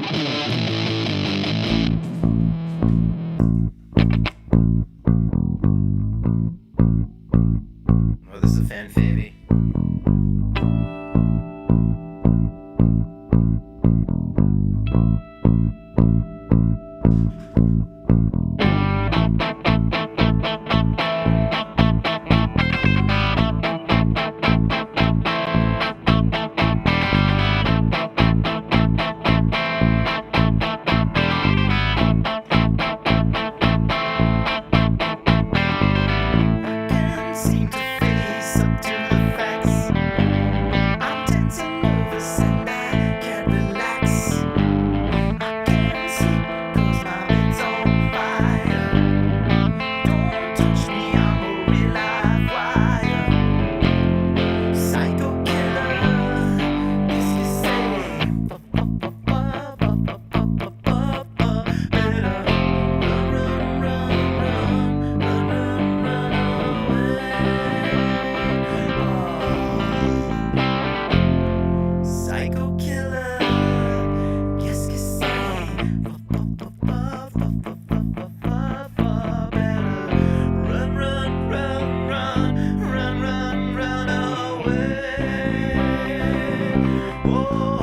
Oh, this is a fan favy. Can't seem to face up to the facts. I'm tense and nervous and I can't relax. I can't sleep 'cause my bed's on fire. Don't touch me, I'm a real live wire. Psycho killer, this is safe. Better Psycho killer, qu'est-ce que c'est? Run, run, run, run, run, run, run away. Oh,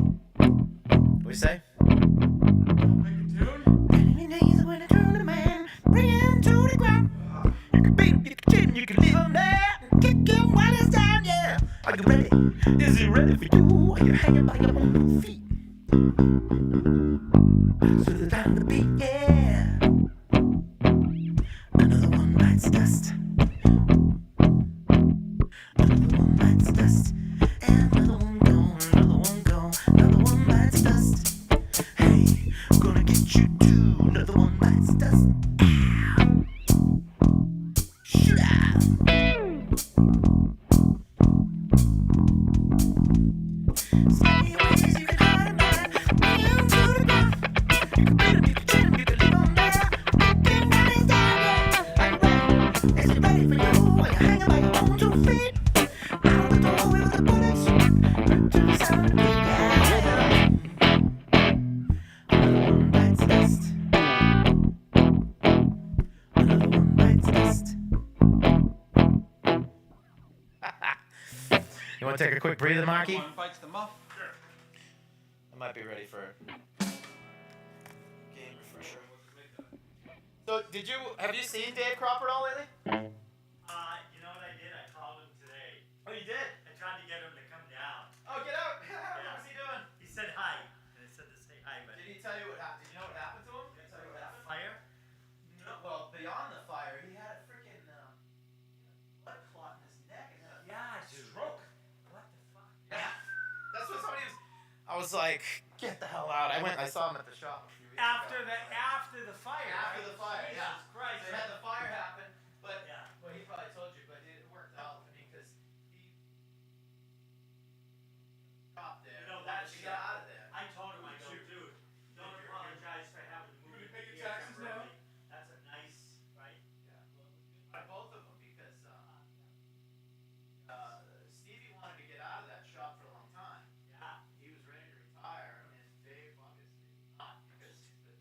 what do you say? When I turn a man, bring him to the ground. You can beat him, you can cheat him, you can leave him there. Kick him while he's down, yeah. Are you ready? Is he ready for you? Are you hanging by your own feet? To the time to beat, yeah. Another one bites dust. Another one bites dust. And another one gone, another one gone, another one bites dust. Hey, I'm gonna get you too. Another one bites dust. Ow. Shoot out. Stay ways you can hide a man. Bring him to the ground. You can beat him, you can cheat him, you can leave him there. Kick him when he's down, yeah. Are you ready? Is he ready for you? Are you hanging by your own 2 feet? Out the door with the bullets. To the sound of the beat, yeah. Another one bites dust. Another one bites dust. You want to take a quick breather, Marky? One bites the muff. I might be ready for a game refresher. So, have you seen Dave Cropper at all lately? You know what I did? I called him today. Oh, you did? I tried to get him to come down. Oh, get out! What was he doing? He said hi, and I said to say hi, but Did he tell you what happened? Did you know what happened to him? Did he tell you what happened? fire. No, well, beyond the fire, he had a freaking blood clot in his neck and had a Yeah, dude. stroke. What the fuck? Yeah, that's what somebody was. I was like, get the hell out! I saw him at the shop a few weeks After ago. after the fire. After right? the fire, Jesus yeah. Christ. They had the fire happen, but Yeah. well, he probably told you, but it worked out. I mean, because he stopped there. You know, wanted that's to get out of there. I told him, I go, dude, don't apologize for having to move You it pay your here taxes now? temporarily. That's a nice, right? By both of them, because Stevie wanted to get out of that shop for a long time. Yeah. He was ready to retire, and Dave obviously not, because he's been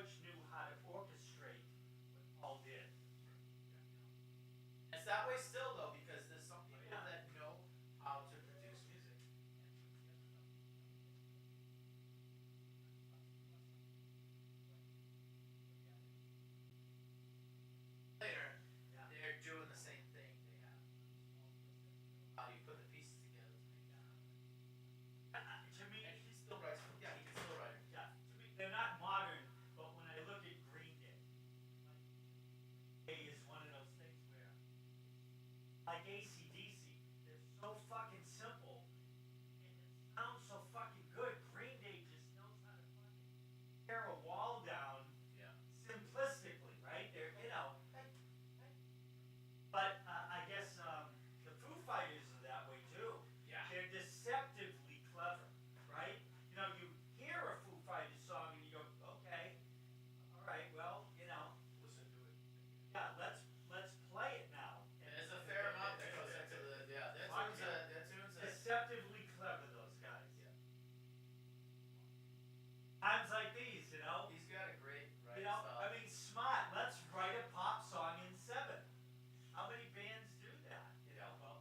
much knew how to orchestrate what Paul did. It's that way still though, because there's some people Yeah. that know how to produce music. Later, Yeah. they're doing the same thing. They have how you put the pieces together to make that happen. To me, And he still writes. Yeah, he can still write. yeah, to me, they're not modern, but when I look at Green Day, Day is one of those things where, like AC/DC, they're so fucking simple, and it sounds so fucking good. Green Day just knows how to fucking tear a wall down Yeah. simplistically, right? They're, you know, but I guess the Foo Fighters are that way too. Yeah. They're deceptively clever, right? You know, you hear a Foo Fighters song and you go, okay, all right, well, you know, Listen to it. yeah, let's play it now. And there's a fair amount that goes into the That Fuck tune's yeah. that tune's Deceptively clever, those guys. Yeah. Times like these, you know. He's got a great You writing know, style. I mean, smart. Let's write a pop song in 7. How many bands do that? You know, well,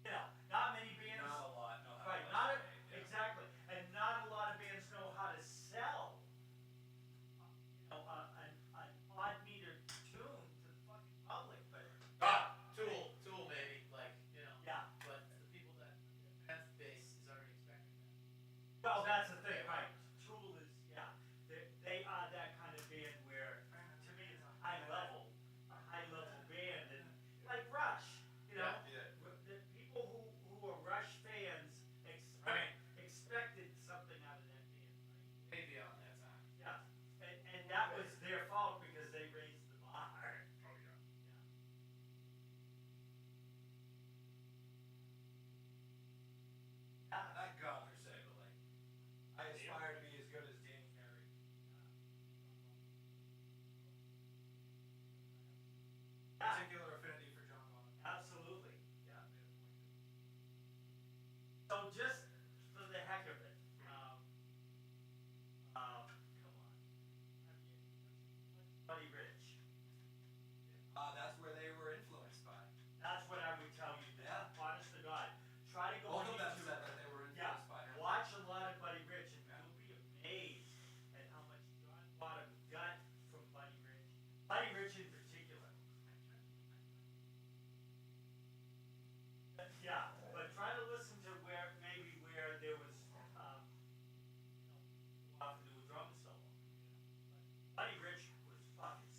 you know, not many bands. Not a lot. No, Right, not a, exactly, and not a lot of bands know how to sell, you know, an odd meter tune to the fucking public. But Tool maybe, like, you know. yeah, But the people that fan base is already expecting that. well, that's the thing, right? Tool is, yeah, they are that kind of band where, to me, it's a high level band, and like Rush, you know, Yeah. the people who are Rush fans expected something out of that band, right? Way beyond that time. Yeah, and that was their fault because they raised the bar. Oh yeah. Yeah. Not God per se, but like, I aspire to be as good as Dan Carey. Particular affinity for John Bonham. Absolutely, yeah. So just for the heck of it, come on. Buddy Rich, That's where they were influenced by. that's what I would tell you, Yeah. honest to God. Try to go on Both of them YouTube. said that they were Yeah, influenced by him. watch a lot of Buddy Rich and you'll be amazed at how much John Bonham got from Buddy Rich. Buddy Rich in particular. Yeah, but try to listen to where there was, you know, off to do a drum solo. Buddy Rich was fucking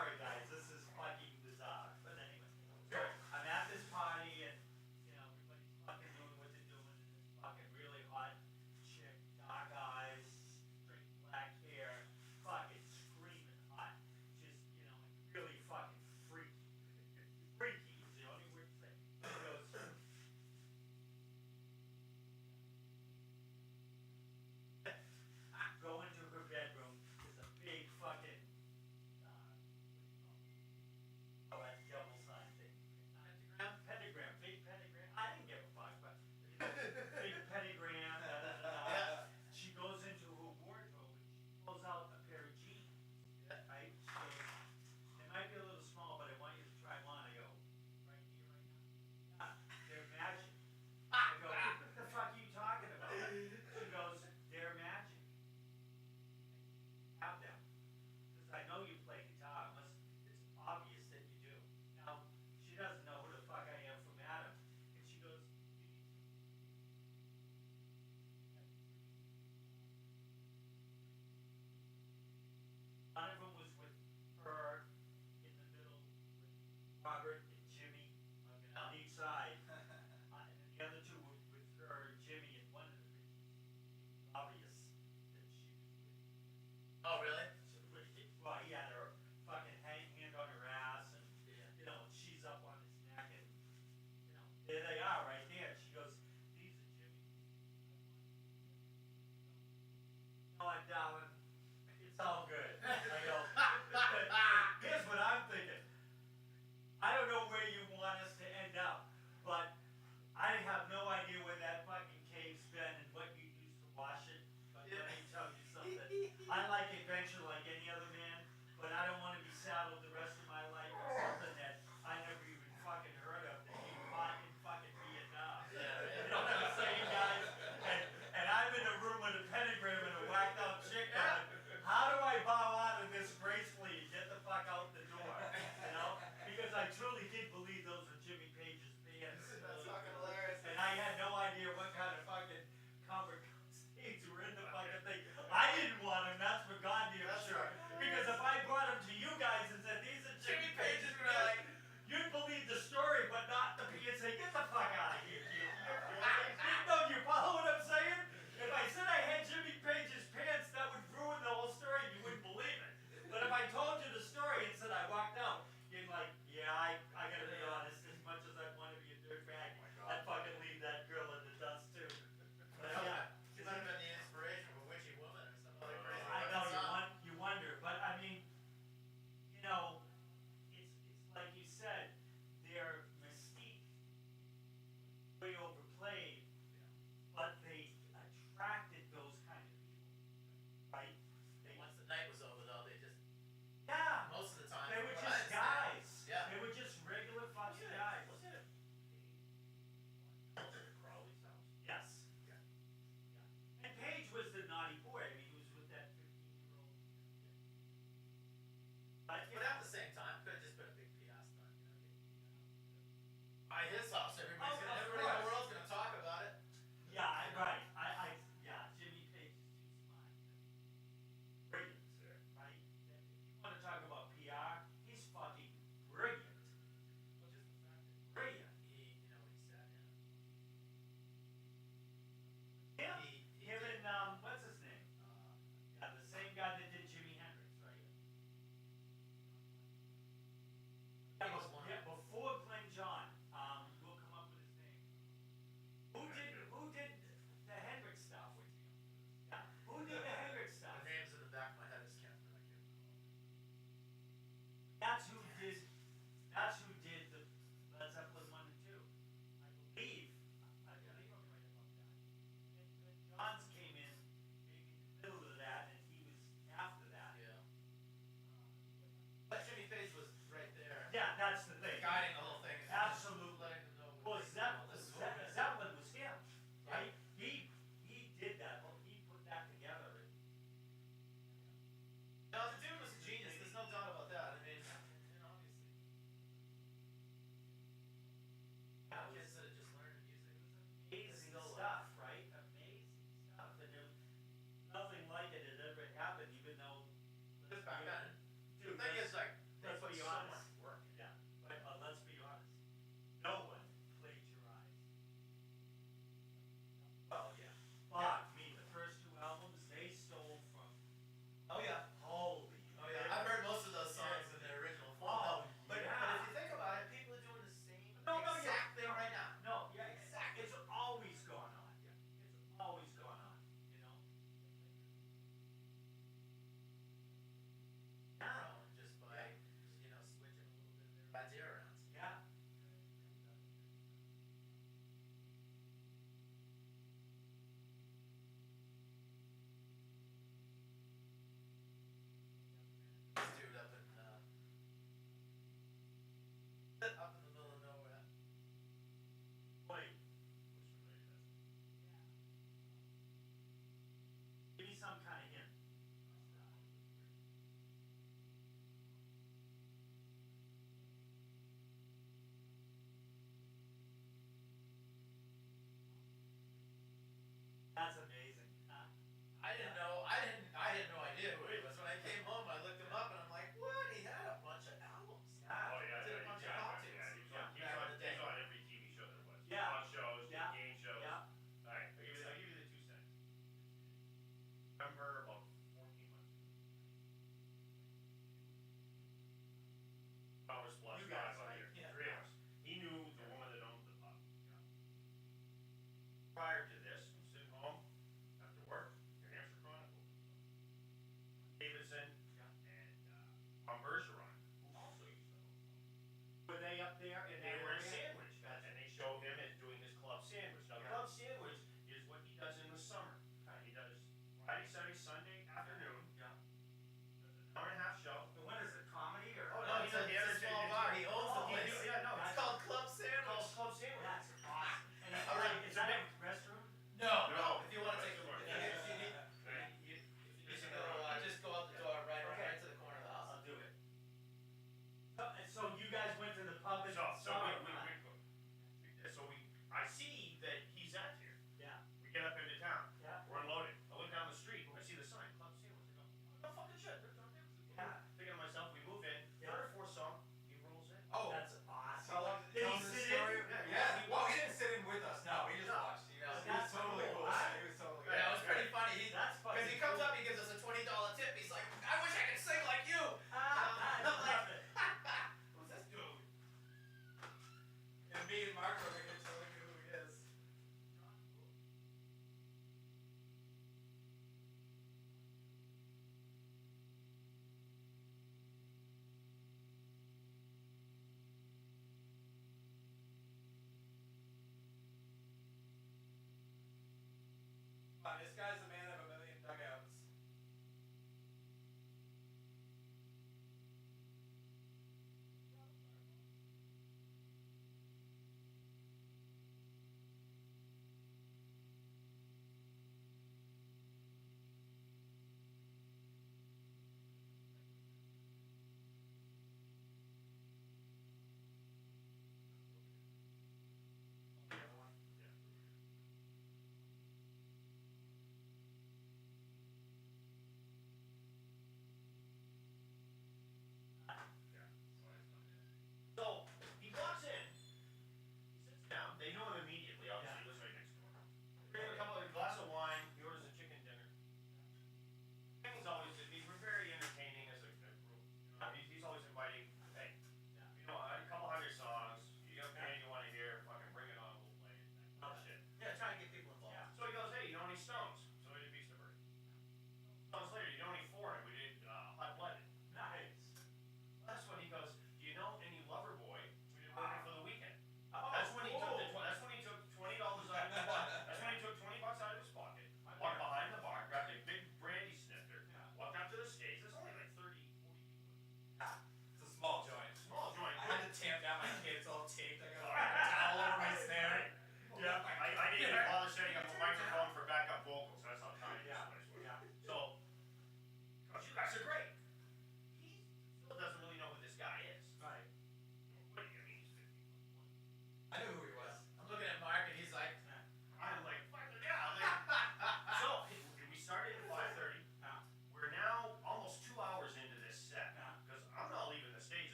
sorry guys, this is fucking bizarre. But anyway, so I'm at this party and you know everybody's fucking doing what they're doing, and this fucking really hot chick, dark eyes, straight black hair, fucking screaming hot, just you know like really fucking freaky. Freaky is the only word to say. She goes. Go into her bedroom. There's a big fucking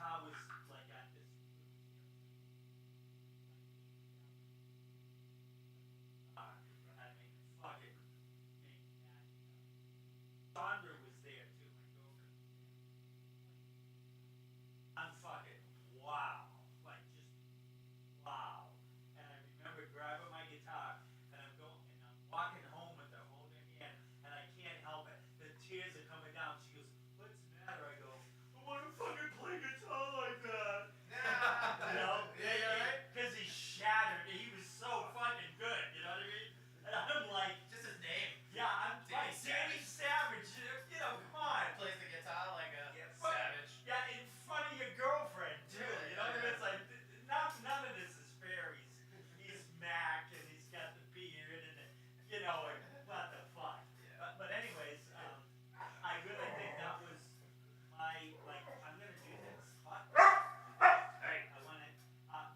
guitar was like at this. I mean, fucking make that. Sandra was there too, my girlfriend. I'm fucking wow, like just wow. And I remember grabbing my guitar and I'm walking home with her holding her hand, and I can't help it. The tears are coming down. She goes, "What's the matter?" I go, "I want to fucking play guitar like that." You know? Yeah, right? Because he shattered. He was so fucking good. You know what I mean? And I'm like, Just his name. yeah, I'm like Danny Savage. You know, come on. Plays the guitar like a Fuck- savage. Yeah, in front of your girlfriend too. You know what I mean? It's like none of this is fair. He's Mac and he's got the beard and you know, and what the fuck. But anyways, I really think that was my like. I'm gonna do this. Fuck. Hey, I want to.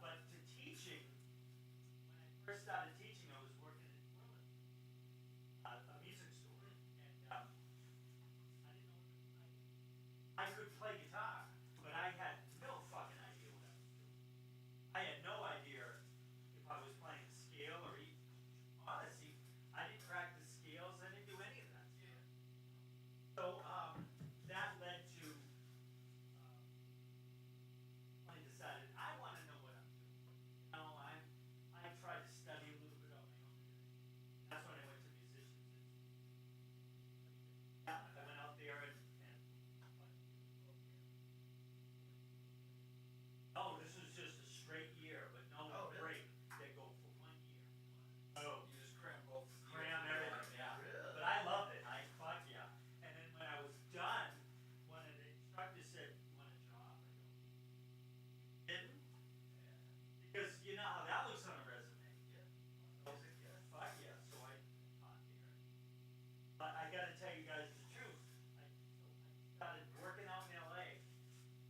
But to teaching, when I first started teaching, I was working in Berlin, a music store, and I didn't know. I could play guitar, but I had no fucking idea what I was doing. I had no idea if I was playing scale or even, honestly, I didn't practice scales. I didn't do any of that. So that led to I decided I want to know what I'm doing. You know, I tried to study a little bit on my own. That's when I went to musicians. Yeah, I went out there and oh, this was just a straight year, but no break. They go for 1 year. Oh, You just cram both. cram everything, yeah. Really? But I loved it. Fuck yeah. And then when I was done, one of the instructors said, "You want a job?" I go, "Didn't?" Because you know how that looks on a resume. I was like, yeah, fuck yeah. So I taught there. But I gotta tell you guys the truth. I started working out in LA,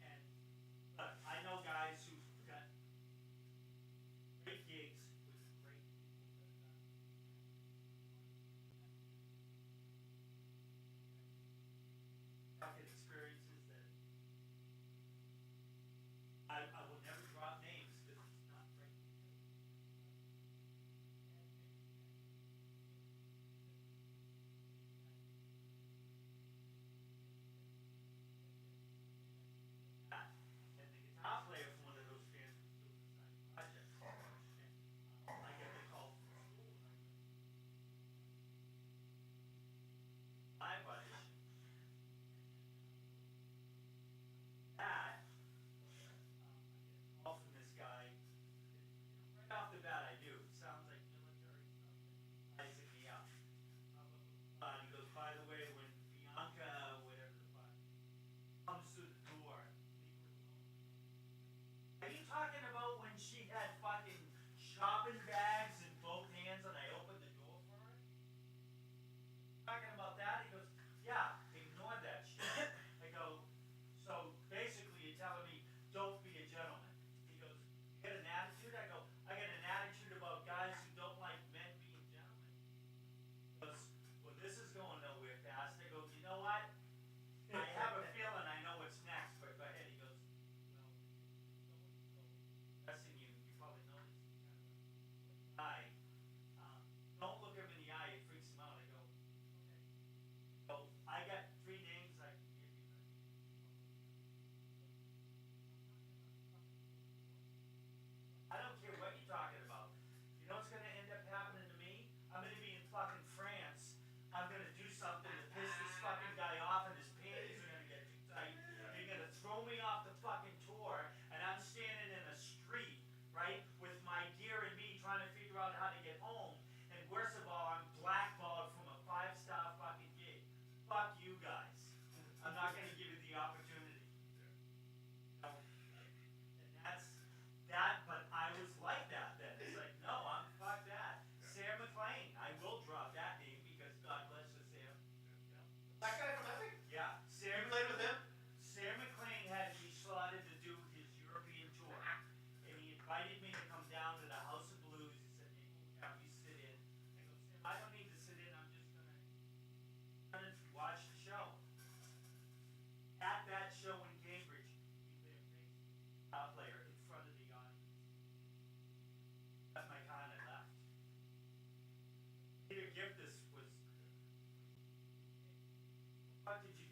and I know guys who've got great gigs with great people that fucking experiences that I will never drop names because it's not right. And the guitar player from one of those bands was doing the side project. And I get the call from school. And I audition. That, I get a call from this guy. Right off the bat, I do. It sounds like military stuff. Sizing me up. He goes, "By the way, when Bianca, whatever the fuck, comes through the door, leave her alone." Are you talking about when she had fucking shopping bags in both hands and I opened the door for her? Talking about that? He goes, "Yeah, ignore that shit." I go, "So basically you're telling me don't be a gentleman." He goes, "You got an attitude?" I go, "I got an attitude about guys who don't like men being gentlemen." He goes, "Well, this is going nowhere fast." I go, "You know what? I have a feeling I know what's next, but go ahead." He goes, "Well, pressing you, you probably know this kind of a guy. Don't look him in the eye, it freaks him out." I go, "Okay." So I got 3 names I can give you. I don't care what you're talking about. You know what's gonna end up happening to me? I'm gonna be in fucking France. I'm gonna do something to piss this fucking guy off, and his panties are gonna get too tight. You're gonna throw me off the fucking tour, and I'm standing in a street, right, with my gear and me trying to figure out how to get home. And worst of all, I'm blackballed from a 5-star fucking gig. Fuck you guys. I'm not gonna give you the opportunity. And that's that, but I was like that then. It's like, no, I'm fuck that. Sam McLean, I will drop that name because God bless you, Sam. That guy from Epic? Yeah, You Sam. played with him? Sam McLean had me slotted to do his European tour, and he invited me to come down to the House of Blues. He said, "Maybe we'll have you sit in." I go, "Sam, I don't need to sit in. I'm just gonna watch the show." At that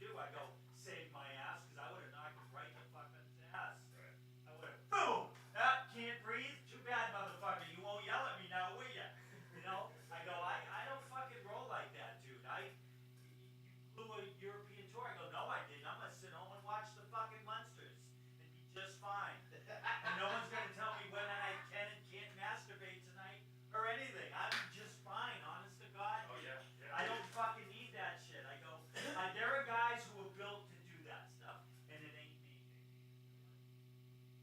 do? I go, save my ass, because I would have knocked him right the fuck on his ass. I would have, boom! Ah, can't breathe? Too bad, motherfucker. You won't yell at me now, will ya? You know? I go, I don't fucking roll like that, dude. You blew a European tour. I go, no, I didn't. I'm gonna sit home and watch the fucking Munsters and be just fine. And no one's gonna tell me when I can and can't masturbate tonight or anything. I'm just fine, honest to God. Oh, yeah. I don't fucking need that shit. I go, there are guys who are built to do that stuff, and it ain't me.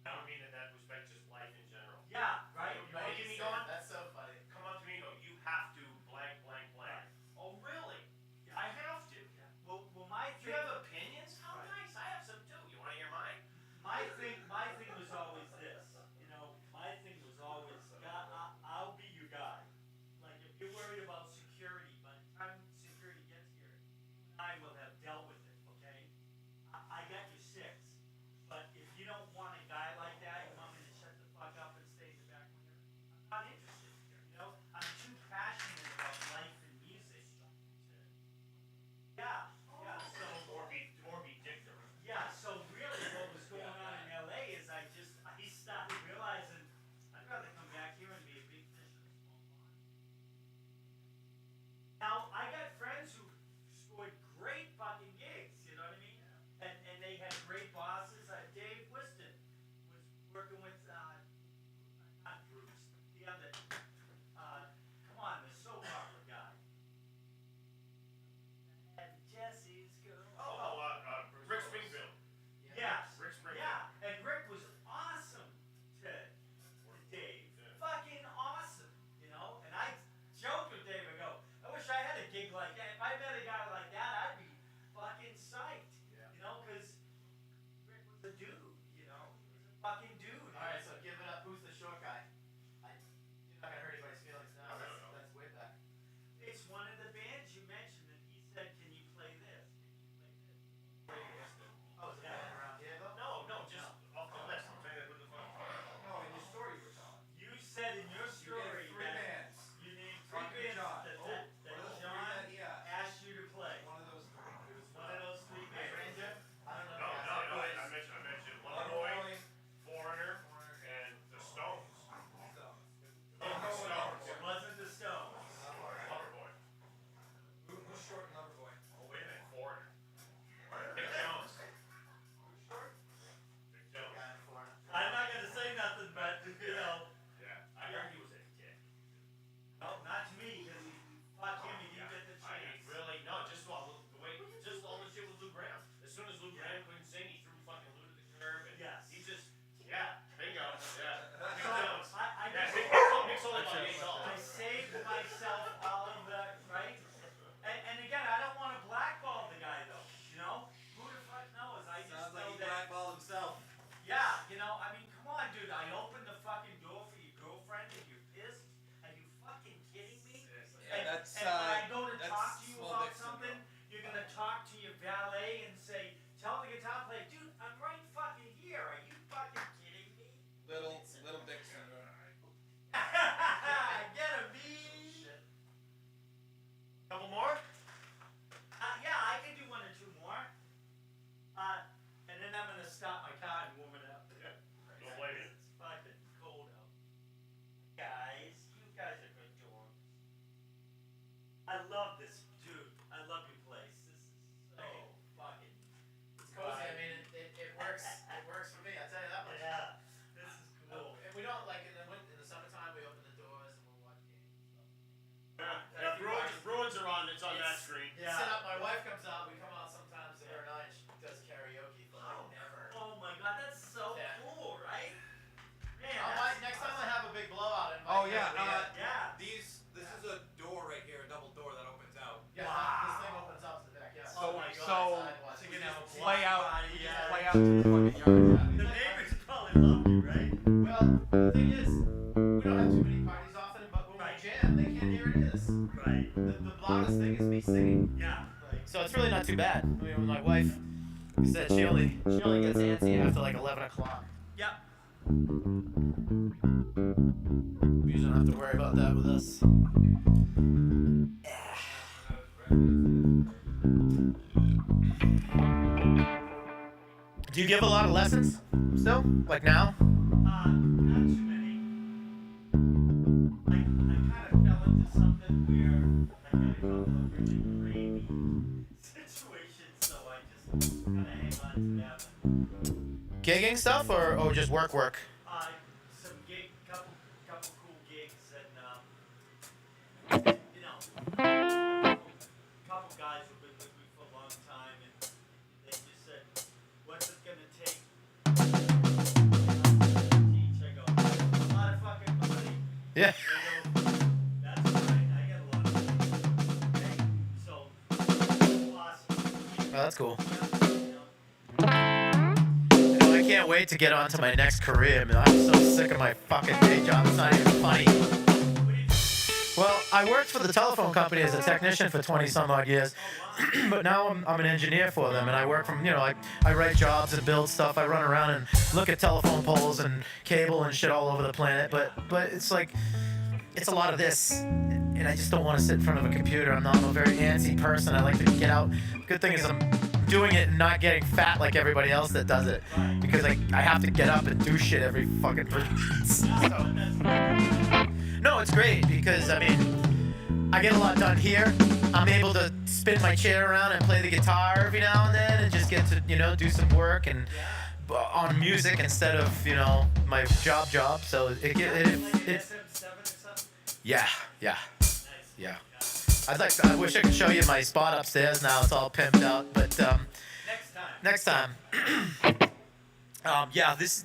I don't mean in that respect, just life in general. Yeah, right. You know, you going, That's so funny. come up to me and go, you have to blank, blank, blank. Oh, really? I have to. Well, my You thing, have opinions? How Right. nice. I have some too. You want to hear mine? my thing was always this. You know, my thing was always, God, I'll be your guy. Like, if you're worried about security, by the time security gets here, I will have dealt with it. Okay? I got your six. But if you don't want a guy like that, you want me to shut the fuck up and stay in the back window, I'm not interested. You know, I'm too passionate about life and music. Yeah, yeah. So, Or be dictator. yeah. So really, what was going on in LA is I started realizing I'd rather come back here and be a big fish in a small pond. Now I got friends who scored great fucking gigs. You know what I mean? And they had great bosses. Dave Whiston was working with not Bruce, the other. Come on, the soap opera guy. And Jesse's girl. Rick Springfield. Yes. Rick Springfield. Yeah, and Rick was awesome to Dave. Fucking awesome, you know? And I joked with Dave, I go, I wish I had a gig like that. If I met a guy like that, I'd be fucking psyched. You know, because Rick was a dude, you know? He was a fucking dude. All right, so give it up. Who's the short guy? You're not gonna hurt anybody's feelings now. No. That's way back. It's one of the bands you mentioned, and he said, can you play this? Can you play this? Oh, is it going around here though? No, just off the list. I'm saying that with the phone. No, in your story you were telling. You said in your story three that bands. you named Frank three and bands John. that What are those three John that- yeah. asked you to play. One of those three. It was One of those three bands. Ranger? I don't No, know. I mentioned Loverboy, Foreigner, and the Stones. Stones. It wasn't the Stones. Loverboy. Who's short and Loverboy? Oh, wait a minute. Foreigner. Dick Jones. Who's short? Dick Jones. Guy in Florida. I'm not gonna say nothing, but you know, Yeah. I heard he was a dick. no, not to me, because fuck him, he didn't get the I chance. really, no, just all the way, just all the shit with Lou Graham. As soon as Lou Graham couldn't sing, he threw fucking Lou to the curb. And Yes. He just, bingo. Yeah. Dick So, Jones. I Yeah, just, Big Soul about I $8. saved myself all of the, right? And again, I don't wanna blackball the guy though, you know? Who the fuck knows? I just Sounds like know he that. blackballed himself. Yeah, you know, I mean, come on, dude. I opened the fucking door for your girlfriend and you're pissed? Are you fucking kidding me? Yeah, that's, and when I go to that's talk to you small about dick something, syndrome. you're gonna talk to your valet and say, tell the guitar player, dude, I'm right fucking here. Are you fucking kidding me? Little dick syndrome. Get him, B. Couple more? Yeah, I can do one or two more. And then I'm gonna stop my car and warm it up. Yeah. Don't blame you. It's fucking cold out. Guys, you guys are good dogs. I love this, dude. I love your place. This is so fucking. It's cozy. I mean, it works. It works for me. I tell you that much. Yeah, this is cool. And we don't like in the summertime. We open the doors and we'll watch games and stuff. Yeah, Bruins are on. It's on that It's- screen. Yeah. Set up. My wife comes out. We come out sometimes. Her and I. And she does karaoke, but I never. Oh my god, that's so Yeah. cool, right? Man, Next time I have a big blowout. invite Oh you. yeah, yeah. this is a door right here, a double door that opens out. Yeah, Wow. this thing opens out to the back. Yeah. Oh my God. So So you can have a play out, party, we yeah. just play out to the fucking yard. The neighbors probably love you, right? Well, the thing is, we don't have too many parties often, but when Right. we jam, they can't hear any of this. Right. The loudest thing is me singing. Yeah. So it's really not too bad. I mean, with my wife said she only gets antsy after like 11 o'clock. Yep. You don't have to worry about that with us. Do you give a lot of lessons still? Like now? Not too many. I kind of fell into something where I got into a really crazy situation, so I just kind of hang on to that one. Gigging stuff or just work? Some couple cool gigs, and you know, couple guys who've been with me for a long time, and they just said, "What's it gonna take?" Teach. I go, "A lot of fucking money." Yeah. They go, "That's fine. I get a lot of money." Okay, so awesome. Oh, that's cool. You know, I can't wait to get on to my next career. Man, I'm so sick of my fucking day job. It's not even funny. Well, I worked for the telephone company as a technician for 20 some odd years, but now I'm an engineer for them, and I work from, I write jobs and build stuff. I run around and look at telephone poles and cable and shit all over the planet, but it's like, it's a lot of this, and I just don't want to sit in front of a computer. I'm a very antsy person. I like to get out. Good thing is I'm doing it and not getting fat like everybody else that does it, because I have to get up and do shit every fucking No, it's great because, I get a lot done here. I'm able to spin my chair around and play the guitar every now and then and just get to, do some work and on music instead of, my job. So it's SM7 or something? yeah. I wish I could show you my spot upstairs now. It's all pimped out, but next time. This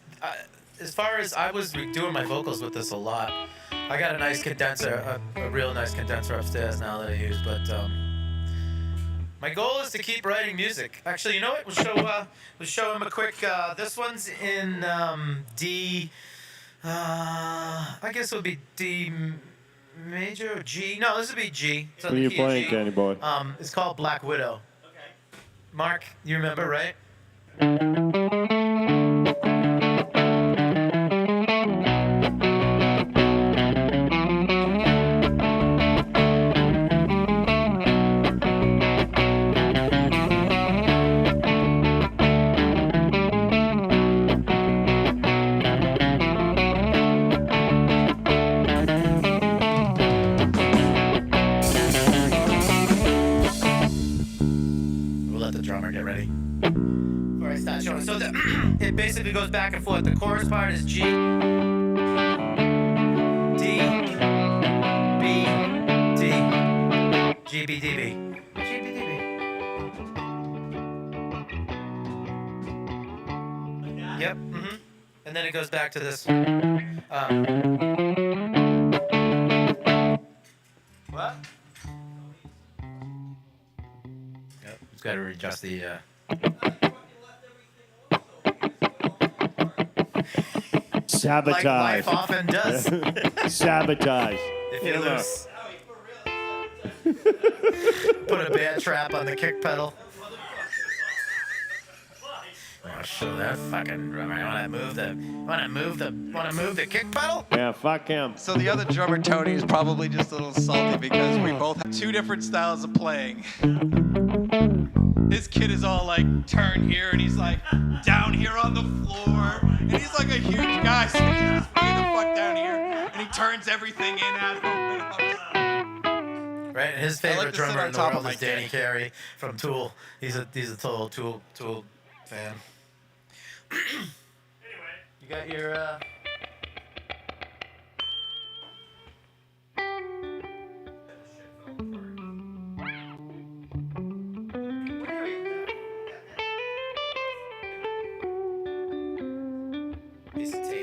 as far as I was doing my vocals with this a lot. I got a nice condenser, a real nice condenser upstairs now that I use, but my goal is to keep writing music. Actually, you know what? We'll show him a quick. This one's in D. I guess it would be D major or G. No, this would be G. What are you playing, Danny boy? It's called Black Widow. Okay. Mark, you remember, right? It basically goes back and forth. The chorus part is G, D, B, D, G, B, D, B. G, B, D, B. Yep, And then it goes back to this. What? Yep, just got to readjust the. Sabotage. Like life often does. Sabotage. If you lose. Put a bear trap on the kick pedal. Oh, show that fucking drummer. Wanna move the kick pedal? Yeah, fuck him. So the other drummer, Tony, is probably just a little salty because we both have two different styles of playing. His kid is all like turn here, and he's like down here on the floor, and he's like a huge guy, so he's just way the fuck down here, and he turns everything in as Right, and his I like favorite to sit drummer on in the top of world my is Danny dick. Carey from Tool. He's a total Tool fan. Anyway. You got your